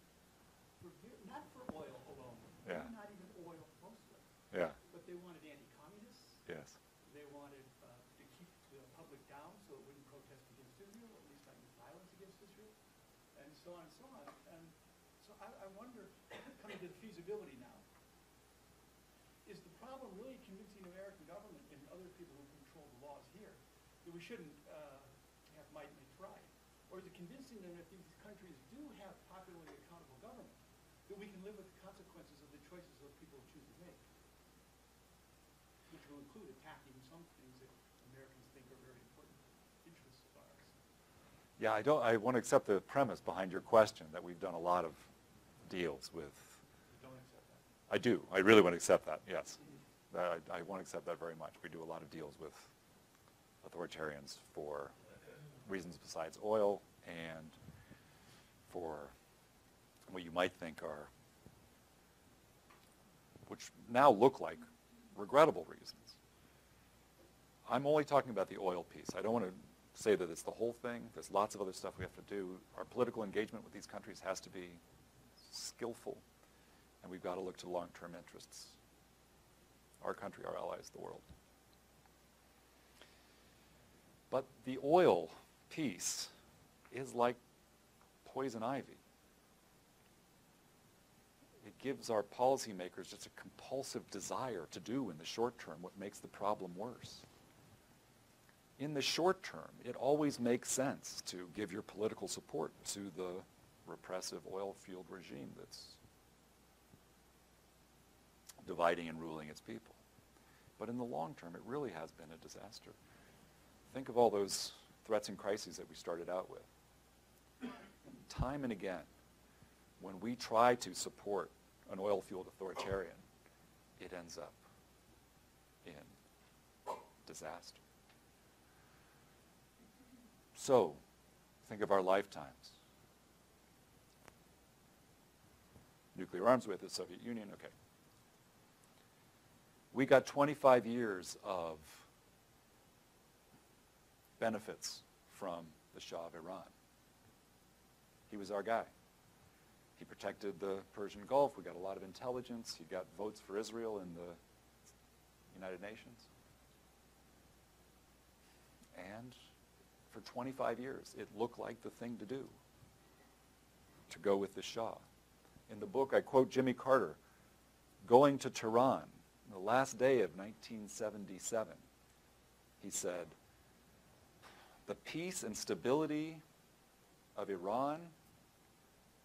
Not for oil alone. Yeah. Not even oil mostly. Yeah. But they wanted anti-communists. Yes. They wanted to keep the public down so it wouldn't protest against Israel, or at least not use violence against Israel, and so on and so on. And so I wonder, coming to the feasibility now, is the problem really convincing the American government and other people who control the laws here that we shouldn't have might make right? Or is it convincing them that these countries do have popularly accountable government, that we can live with the consequences of the choices those people choose to make? Which will include attacking some things that Americans think are very important interests of ours. Yeah, I want to accept the premise behind your question that we've done a lot of deals with. Don't accept that. I do. I really want to accept that, yes. I want to accept that very much. We do a lot of deals with authoritarians for reasons besides oil and for what you might think are, which now look like regrettable reasons. I'm only talking about the oil piece. I don't want to say that it's the whole thing. There's lots of other stuff we have to do. Our political engagement with these countries has to be skillful, and we've got to look to long-term interests. Our country, our allies, the world. But the oil piece is like poison ivy. It gives our policymakers just a compulsive desire to do in the short term what makes the problem worse. In the short term, it always makes sense to give your political support to the repressive oil-fueled regime that's dividing and ruling its people. But in the long term, it really has been a disaster. Think of all those threats and crises that we started out with. Time and again, when we try to support an oil-fueled authoritarian, it ends up in disaster. So, think of our lifetimes. Nuclear arms with the Soviet Union, okay. We got 25 years of benefits from the Shah of Iran. He was our guy. He protected the Persian Gulf. We got a lot of intelligence. He got votes for Israel in the United Nations. And for 25 years, it looked like the thing to do, to go with the Shah. In the book, I quote Jimmy Carter, going to Tehran, the last day of 1977. He said, "The peace and stability of Iran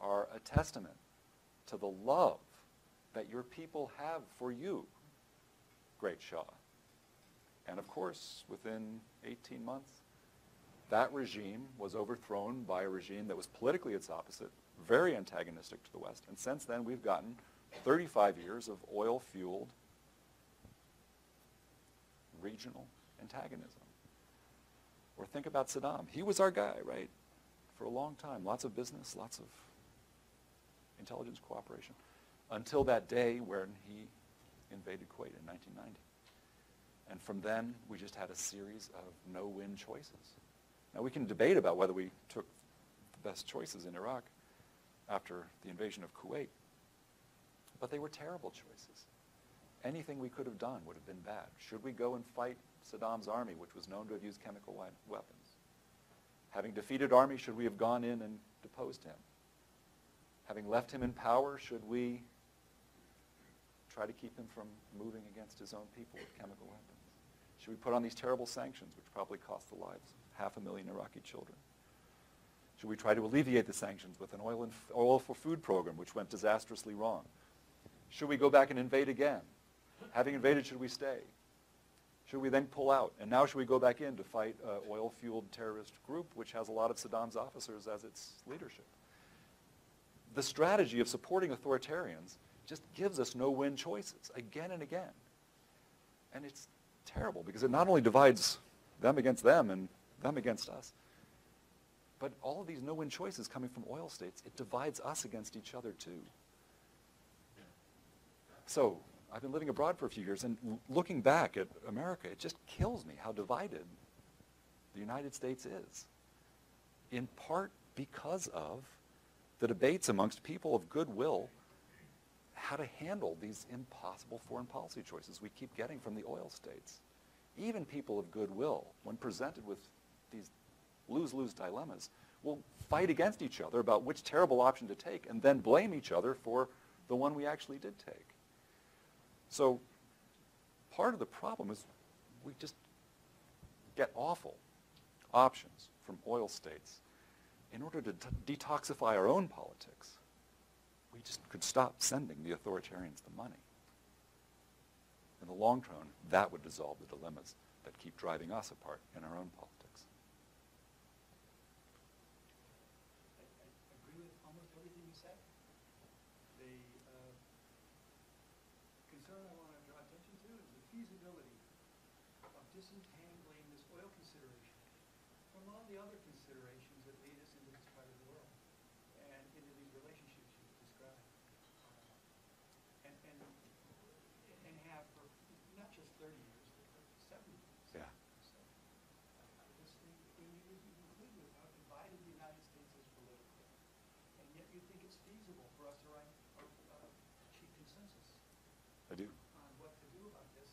are a testament to the love that your people have for you, great Shah." And of course, within 18 months, that regime was overthrown by a regime that was politically its opposite, very antagonistic to the West. And since then, we've gotten 35 years of oil-fueled regional antagonism. Or think about Saddam. He was our guy, right? For a long time. Lots of business, lots of intelligence cooperation. Until that day when he invaded Kuwait in 1990. And from then, we just had a series of no-win choices. Now, we can debate about whether we took the best choices in Iraq after the invasion of Kuwait. But they were terrible choices. Anything we could have done would have been bad. Should we go and fight Saddam's army, which was known to have used chemical weapons? Having defeated army, should we have gone in and deposed him? Having left him in power, should we try to keep him from moving against his own people with chemical weapons? Should we put on these terrible sanctions, which probably cost the lives of 500,000 Iraqi children? Should we try to alleviate the sanctions with an oil for food program, which went disastrously wrong? Should we go back and invade again? Having invaded, should we stay? Should we then pull out? And now should we go back in to fight an oil-fueled terrorist group, which has a lot of Saddam's officers as its leadership? The strategy of supporting authoritarians just gives us no-win choices again and again. And it's terrible because it not only divides them against them and them against us, but all of these no-win choices coming from oil states, it divides us against each other too. So I've been living abroad for a few years, and looking back at America, it just kills me how divided the United States is, in part because of the debates amongst people of goodwill how to handle these impossible foreign policy choices we keep getting from the oil states. Even people of goodwill, when presented with these lose-lose dilemmas, will fight against each other about which terrible option to take and then blame each other for the one we actually did take. So part of the problem is we just get awful options from oil states. In order to detoxify our own politics, we just could stop sending the authoritarians the money. In the long term, that would dissolve the dilemmas that keep driving us apart in our own politics. I agree with almost everything you said. The concern I want to draw attention to is the feasibility of disentangling this oil consideration from all the other considerations that lead us into this part of the world and into these relationships you've described. And have for not just 30 years, but for 70 years. Yeah. So I just think when you conclude with how divided the United States is politically, and yet you think it's feasible for us to achieve consensus I do. on what to do about this,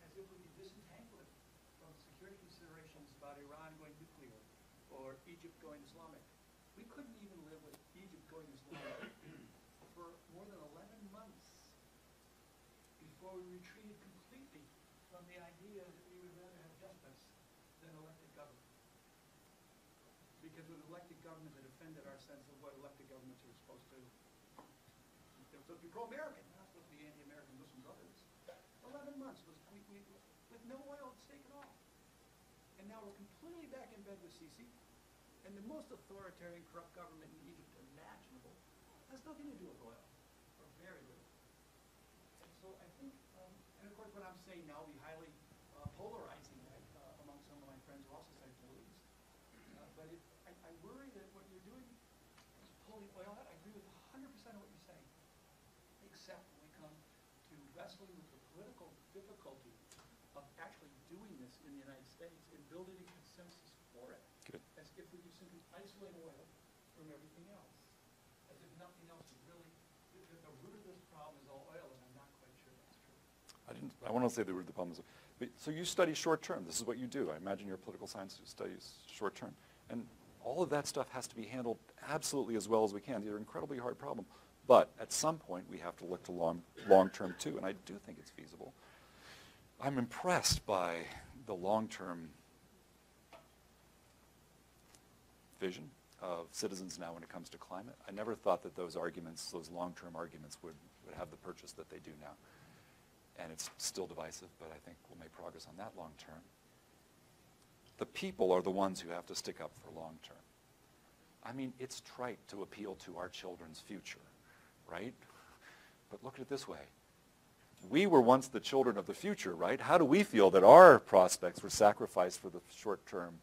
as if we could disentangle it from security considerations about Iran going nuclear or Egypt going Islamic. We couldn't even live with Egypt going Islamic for more than 11 months before we retreated completely from the idea that we would rather have despots than elected government. Because with elected government that offended our sense of what elected governments are supposed to, they're supposed to be pro-American, they're not supposed to be anti-American Muslim brothers. 11 months was with no oil at stake at all. And now we're completely back in bed with Sisi, and the most authoritarian, corrupt government in Egypt imaginable has nothing to do with oil, or very little. And so I think, and of course what I'm saying now will be highly polarizing among some of my friends who also study Middle East. But I worry that what you're doing is pulling oil out. I agree with 100% of what you're saying, except when we come to wrestling with the political difficulty of actually doing this in the United States and building a consensus for it. Good. As if we could simply isolate oil from everything else. As if nothing else is really, that the root of this problem is all oil, and I'm not quite sure that's true. I want to say the root of the problem is, so you study short term. This is what you do. I imagine you're a political science who studies short term. And all of that stuff has to be handled absolutely as well as we can. These are incredibly hard problems. But at some point, we have to look to long term too, and I do think it's feasible. I'm impressed by the long-term vision of citizens now when it comes to climate. I never thought that those arguments, those long-term arguments, would have the purchase that they do now. And it's still divisive, but I think we'll make progress on that long-term. The people are the ones who have to stick up for long-term. I mean, it's trite to appeal to our children's future, right? But look at it this way. We were once the children of the future, right? How do we feel that our prospects were sacrificed for the short term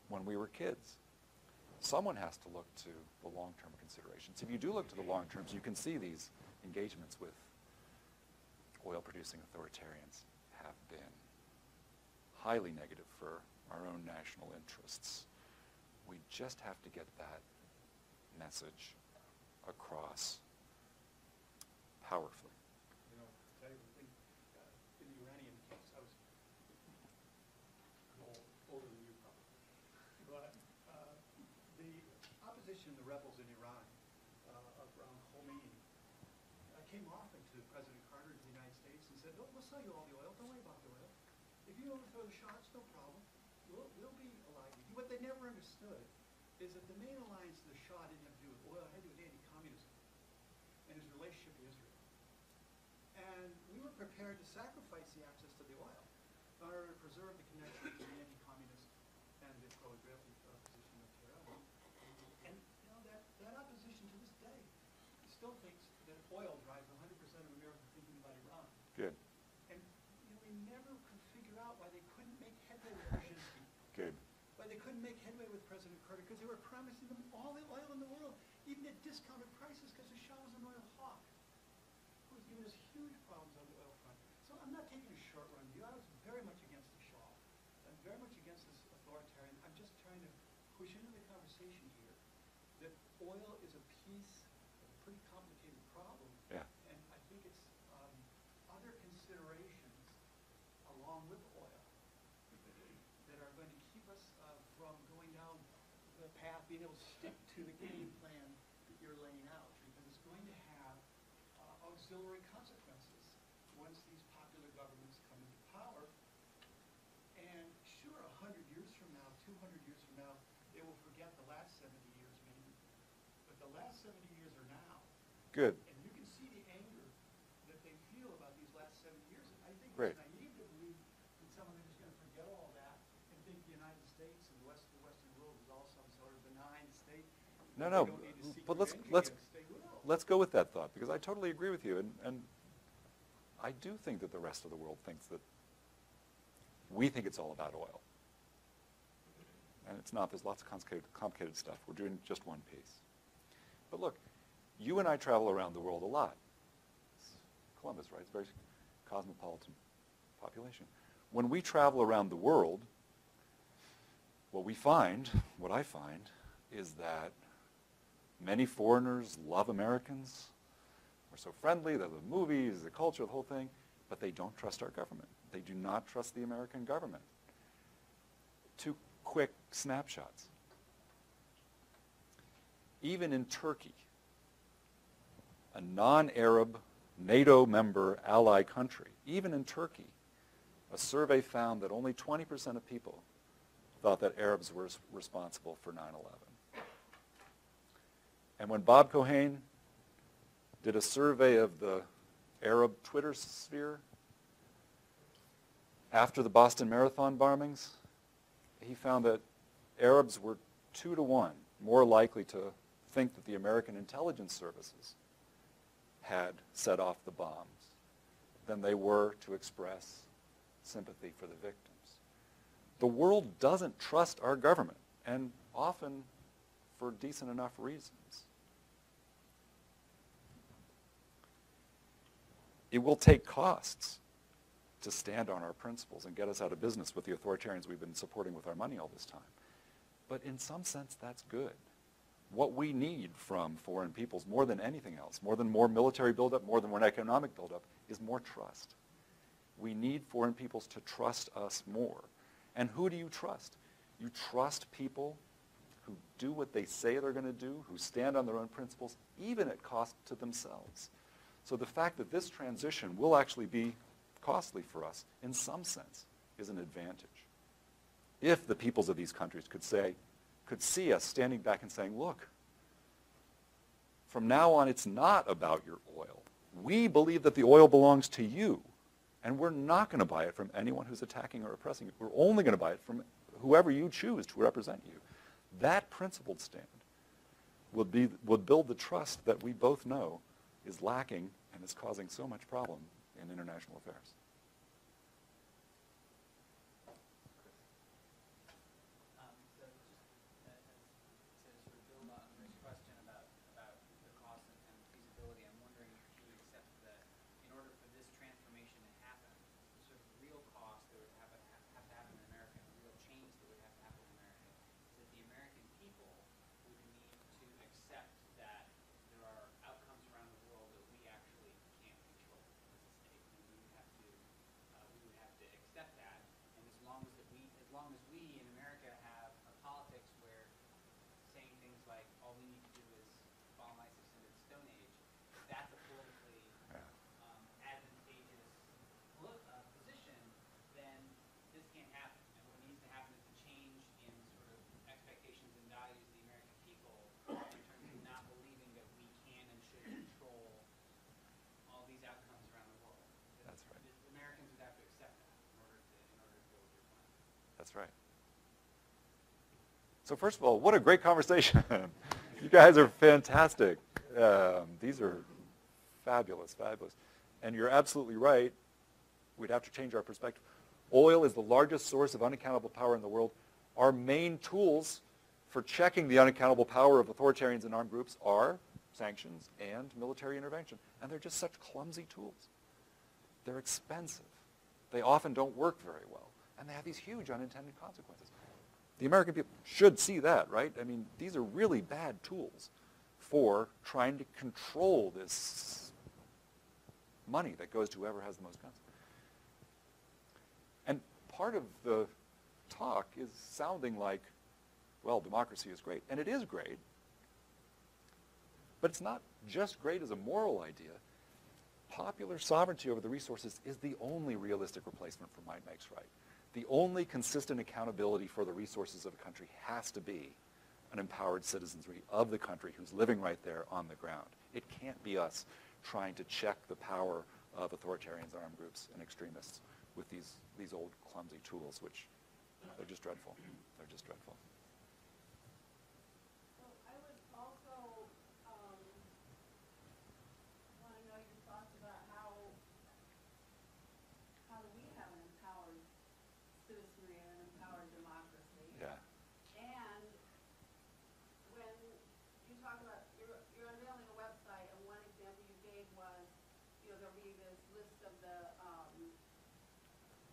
when we were kids? Someone has to look to the long-term considerations. If you do look to the long terms, you can see these engagements with oil-producing authoritarians have been highly negative for our own national interests. We just have to get that message across powerfully. You know, to tell you the thing, in the Iranian case, I was older than you probably, but the opposition, the rebels in Iran around Khomeini came often to President Carter of the United States and said, "Look, we'll sell you all the oil. Don't worry about the oil. If you overthrow the Shah, it's no problem. We'll be allied with you." What they never understood is that the main alliance of the Shah didn't have to do with oil. It had to do with anti-communism and his relationship to Israel. And we were prepared to sacrifice the access to the oil in order to preserve the connection between the anti-communist and the pro-Israeli position of Tehran. And you know, that opposition to this day still thinks that oil drives 100% of American thinking about Iran. Good. And you know, we never could figure out why they couldn't make headway with Brzezinski. Good. Why they couldn't make headway with President Carter, because they were promising them all the oil in the world, even at discounted prices, because the Shah was an oil hawk. You very much against this authoritarian. I'm just trying to push into the conversation here that oil is a piece of a pretty complicated problem. Yeah. And I think it's other considerations along with oil that are going to keep us from going down the path, being able to stick to the game plan that you're laying out, because it's going to have auxiliary consequences once these popular governments come into power. And sure, 100 years from now, 200 years from now, they will forget the last 70 years maybe. But the last 70 years are now. Good. And you can see the anger that they feel about these last 70 years. And I think Great. it's naive to believe that someone is going to forget all that and think the United States and the Western world is all some sort of benign state. No, They no, don't need to seek but revenge let's against. They will. let's go with that thought, because I totally agree with you, and I do think that the rest of the world thinks that we think it's all about oil. And it's not. There's lots of complicated stuff. We're doing just one piece. But look, you and I travel around the world a lot. It's Columbus, right? It's a very cosmopolitan population. When we travel around the world, what I find, is that many foreigners love Americans. We're so friendly, they love the movies, the culture, the whole thing, but they don't trust our government. They do not trust the American government. Two quick snapshots. Even in Turkey, a non-Arab NATO member ally country, even in Turkey, a survey found that only 20% of people thought that Arabs were responsible for 9/11. And when Bob Cohane did a survey of the Arab Twitter sphere after the Boston Marathon bombings, he found that Arabs were 2-to-1 more likely to think that the American intelligence services had set off the bombs than they were to express sympathy for the victims. The world doesn't trust our government, and often for decent enough reasons. It will take costs to stand on our principles and get us out of business with the authoritarians we've been supporting with our money all this time. But in some sense, that's good. What we need from foreign peoples, more than anything else, more than more military buildup, more than more economic buildup, is more trust. We need foreign peoples to trust us more. And who do you trust? You trust people who do what they say they're going to do, who stand on their own principles, even at cost to themselves. So the fact that this transition will actually be costly for us, in some sense, is an advantage. If the peoples of these countries could see us standing back and saying, look, from now on it's not about your oil. We believe that the oil belongs to you, and we're not going to buy it from anyone who's attacking or oppressing you. We're only going to buy it from whoever you choose to represent you. That principled stand would build the trust that we both know is lacking and is causing so much problem in international affairs. So just to sort of build on this question about the cost and feasibility, I'm wondering if you accept that in order for this transformation to happen, the sort of real cost that would have to happen in America, and the real change that would have to happen in America, is that the American people would need to accept that there are outcomes around the world that we actually can't control as a state. And we would have to accept that. And as long as we in America have a politics where saying things like all we need to do is follow ISIS into the Stone Age, that's a politically advantageous position, then this can't happen. And what needs to happen is a change in sort of expectations and values of the American people in terms of not believing that we can and should control all these outcomes around the world. That's right. The Americans would have to accept that in order to go with your plan. That's right. So first of all, what a great conversation. You guys are fantastic. These are fabulous, fabulous. And you're absolutely right. We'd have to change our perspective. Oil is the largest source of unaccountable power in the world. Our main tools for checking the unaccountable power of authoritarians and armed groups are sanctions and military intervention. And they're just such clumsy tools. They're expensive. They often don't work very well. And they have these huge unintended consequences. The American people should see that, right? I mean, these are really bad tools for trying to control this money that goes to whoever has the most guns. And part of the talk is sounding like, well, democracy is great. And it is great. But it's not just great as a moral idea. Popular sovereignty over the resources is the only realistic replacement for might makes right. The only consistent accountability for the resources of a country has to be an empowered citizenry of the country who's living right there on the ground. It can't be us trying to check the power of authoritarians, armed groups, and extremists with these old clumsy tools, which they're just dreadful. They're just dreadful. So I would also want to know your thoughts about how do we have an empowered citizenry and an empowered democracy? Yeah. And when you talk about, you're unveiling a website, and one example you gave was, there'll be this list of the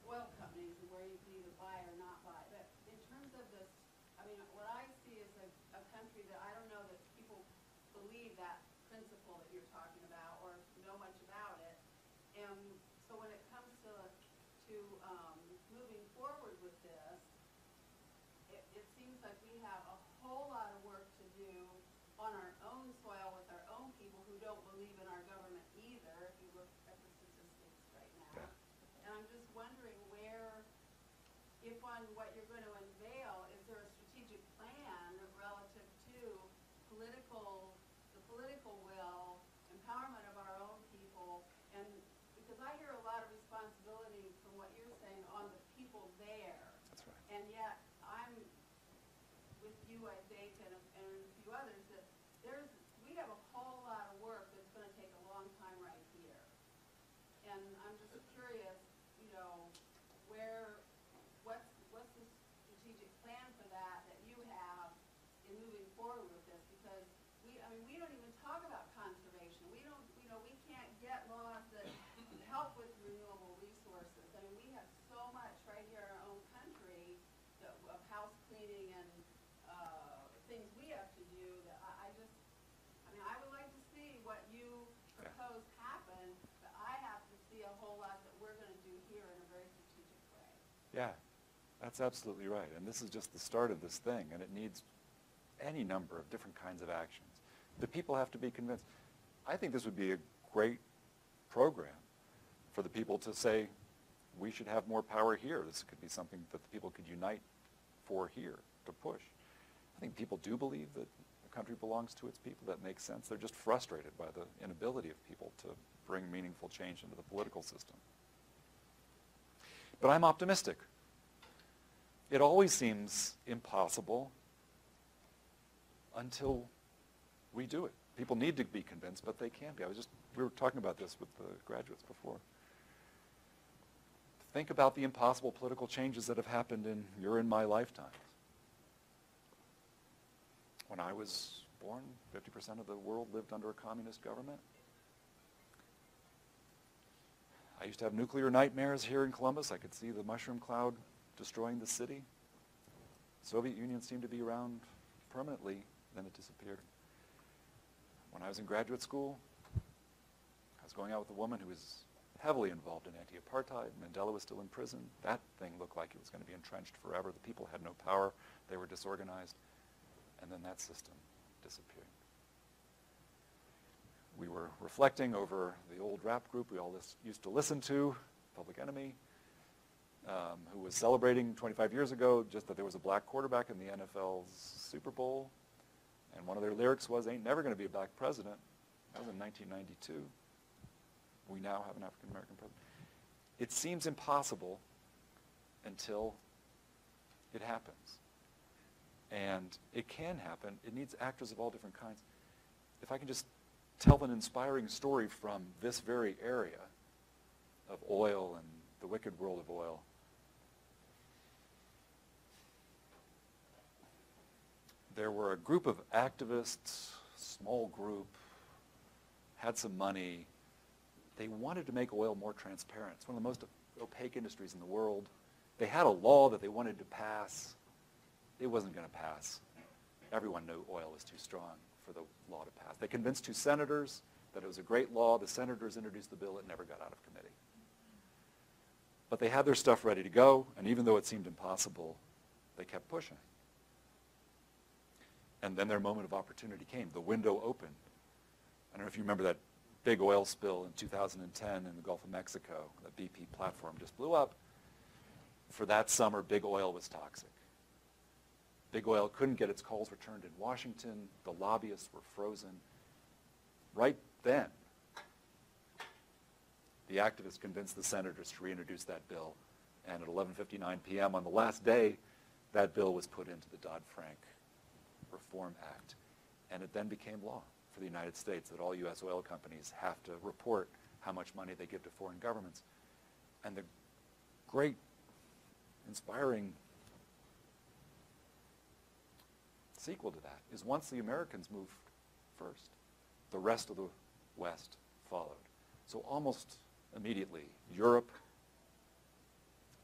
oil companies and where you can either buy or not buy. But in terms of this, I mean, what I see is a country that I don't know that people believe that principle that you're talking about or know much about it. And so when it comes to moving forward with this, it seems like we have a whole lot of work to do on our own soil with our own people who don't believe in our government either, if you look at the statistics right now. Yeah. And I'm just wondering if on what you're going to unveil, is there a strategic plan relative to the political will, empowerment of our own people, and because I hear a lot of responsibility from what you're saying on the people there. That's right. And yet I'm with you, I think, and a few others that we have a whole lot of work that's going to take a long time right here. And I'm just curious, what's the strategic plan for that you have in moving forward with this? Because we don't even talk about conservation. We can't get laws that help with renewable resources. I mean, we have so much right here in our own country of house cleaning and things we have to do that I would like to see what you propose happen, but I have to see a whole lot that we're going to do here in a very strategic way. Yeah, that's absolutely right. And this is just the start of this thing, and it needs any number of different kinds of actions. The people have to be convinced. I think this would be a great program for the people to say, we should have more power here. This could be something that the people could unite for here, to push. I think people do believe that the country belongs to its people. That makes sense. They're just frustrated by the inability of people to bring meaningful change into the political system. But I'm optimistic. It always seems impossible until we do it. People need to be convinced, but they can be. We were talking about this with the graduates before. Think about the impossible political changes that have happened in your and my lifetimes. When I was born, 50% of the world lived under a communist government. I used to have nuclear nightmares here in Columbus. I could see the mushroom cloud destroying the city. The Soviet Union seemed to be around permanently, then it disappeared. When I was in graduate school, I was going out with a woman who was heavily involved in anti-apartheid. Mandela was still in prison. That thing looked like it was going to be entrenched forever. The people had no power. They were disorganized. And then that system disappeared. We were reflecting over the old rap group we all used to listen to, Public Enemy, who was celebrating 25 years ago just that there was a black quarterback in the NFL's Super Bowl. And one of their lyrics was, "Ain't never going to be a black president." That was in 1992. We now have an African-American president. It seems impossible until it happens. And it can happen. It needs actors of all different kinds. If I can just tell an inspiring story from this very area of oil and the wicked world of oil. There were a group of activists, small group, had some money. They wanted to make oil more transparent. It's one of the most opaque industries in the world. They had a law that they wanted to pass. It wasn't going to pass. Everyone knew oil was too strong for the law to pass. They convinced 2 senators that it was a great law. The senators introduced the bill. It never got out of committee. But they had their stuff ready to go, and even though it seemed impossible, they kept pushing. And then their moment of opportunity came. The window opened. I don't know if you remember that big oil spill in 2010 in the Gulf of Mexico. The BP platform just blew up. For that summer, big oil was toxic. Big oil couldn't get its coals returned in Washington. The lobbyists were frozen. Right then, the activists convinced the senators to reintroduce that bill. And at 11:59 p.m. on the last day, that bill was put into the Dodd-Frank Reform Act. And it then became law for the United States that all U.S. oil companies have to report how much money they give to foreign governments. And the great, inspiring sequel to that is once the Americans moved first, the rest of the West followed. So almost immediately, Europe,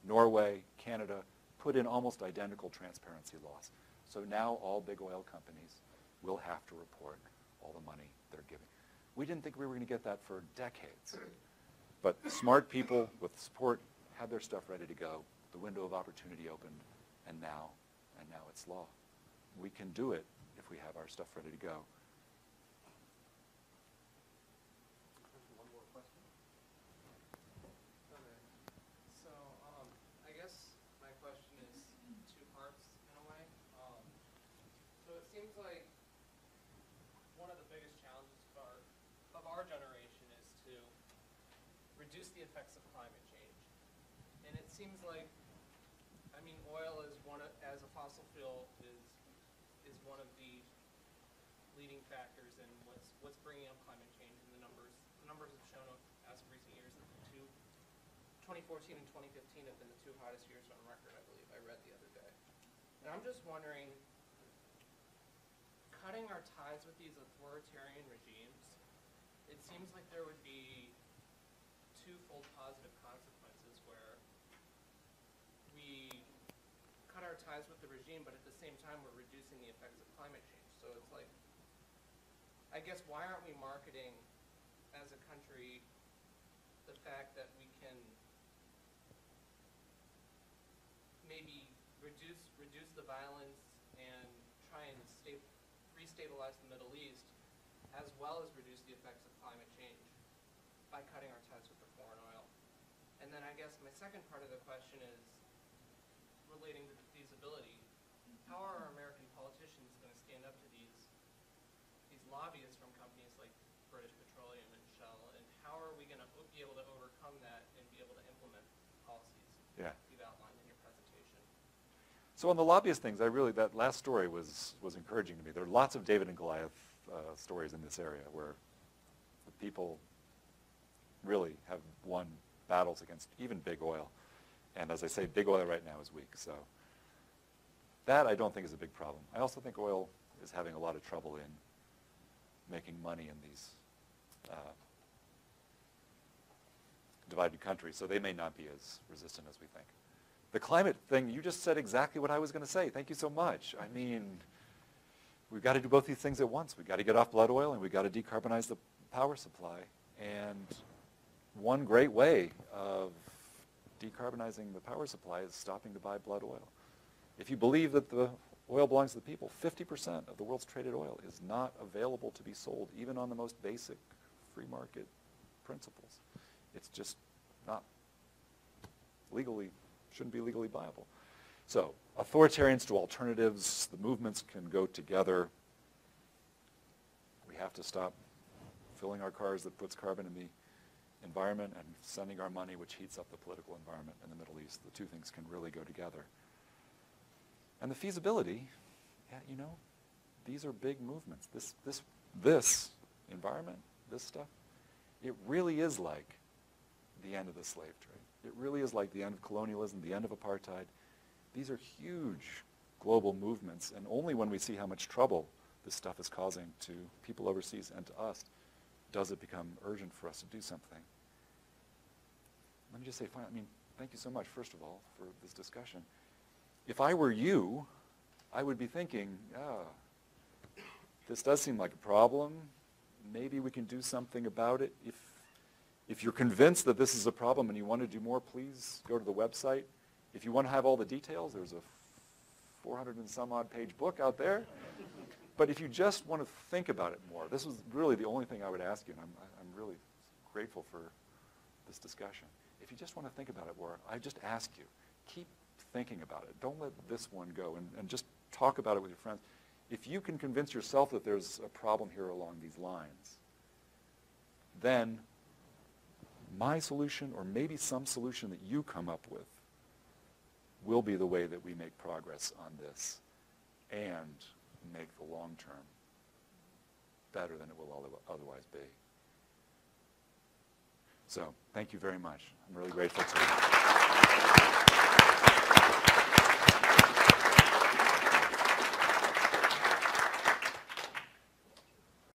Norway, Canada put in almost identical transparency laws. So now all big oil companies will have to report all the money they're giving. We didn't think we were going to get that for decades. But smart people with support had their stuff ready to go. The window of opportunity opened, and now it's law. We can do it if we have our stuff ready to go. One more question. Okay. So, I guess my question is 2 parts in a way. So it seems like one of the biggest challenges of our generation is to reduce the effects of climate change. And it seems like, I mean, oil is as a fossil fuel is one of the leading factors in what's bringing up climate change. And the numbers have shown up as of recent years that 2014 and 2015 have been the 2 hottest years on record, I believe I read the other day. And I'm just wondering, cutting our ties with these authoritarian regimes, it seems like there would be 2-fold positive consequences where we cut our ties with the regime, but at the same time we're reducing the effects of climate change. So it's like, I guess, why aren't we marketing as a country the fact that we can maybe reduce the violence and try and restabilize the Middle East, as well as reduce the effects of climate change by cutting our ties with the foreign oil? And then I guess my second part of the question is relating to the feasibility. How are our American politicians going to stand up to these lobbyists from companies like British Petroleum and Shell, and how are we going to be able to overcome that and be able to implement policies you've outlined in your presentation? So on the lobbyist things, that last story was encouraging to me. There are lots of David and Goliath stories in this area where the people really have won battles against even big oil. And as I say, big oil right now is weak. So that I don't think is a big problem. I also think oil is having a lot of trouble in making money in these divided countries, so they may not be as resistant as we think. The climate thing, you just said exactly what I was going to say. Thank you so much. I mean, we've got to do both these things at once. We've got to get off blood oil, and we've got to decarbonize the power supply. And one great way of decarbonizing the power supply is stopping to buy blood oil. If you believe that the oil belongs to the people, 50% of the world's traded oil is not available to be sold, even on the most basic free market principles. It's just not legally, shouldn't be legally viable. So authoritarians to alternatives, the movements can go together. We have to stop filling our cars that puts carbon in the environment and sending our money, which heats up the political environment in the Middle East. The 2 things can really go together. And the feasibility, these are big movements. This environment, this stuff, it really is like the end of the slave trade. It really is like the end of colonialism, the end of apartheid. These are huge global movements, and only when we see how much trouble this stuff is causing to people overseas and to us does it become urgent for us to do something. Let me just say, thank you so much, first of all, for this discussion. If I were you, I would be thinking, this does seem like a problem. Maybe we can do something about it. If you're convinced that this is a problem and you want to do more, please go to the website. If you want to have all the details, there's a 400 and some odd page book out there. But if you just want to think about it more, this was really the only thing I would ask you, and I'm really grateful for this discussion. If you just want to think about it more, I just ask you, keep thinking about it. Don't let this one go, and just talk about it with your friends. If you can convince yourself that there's a problem here along these lines, then my solution, or maybe some solution that you come up with, will be the way that we make progress on this and make the long term better than it will otherwise be. So, thank you very much. I'm really grateful to you.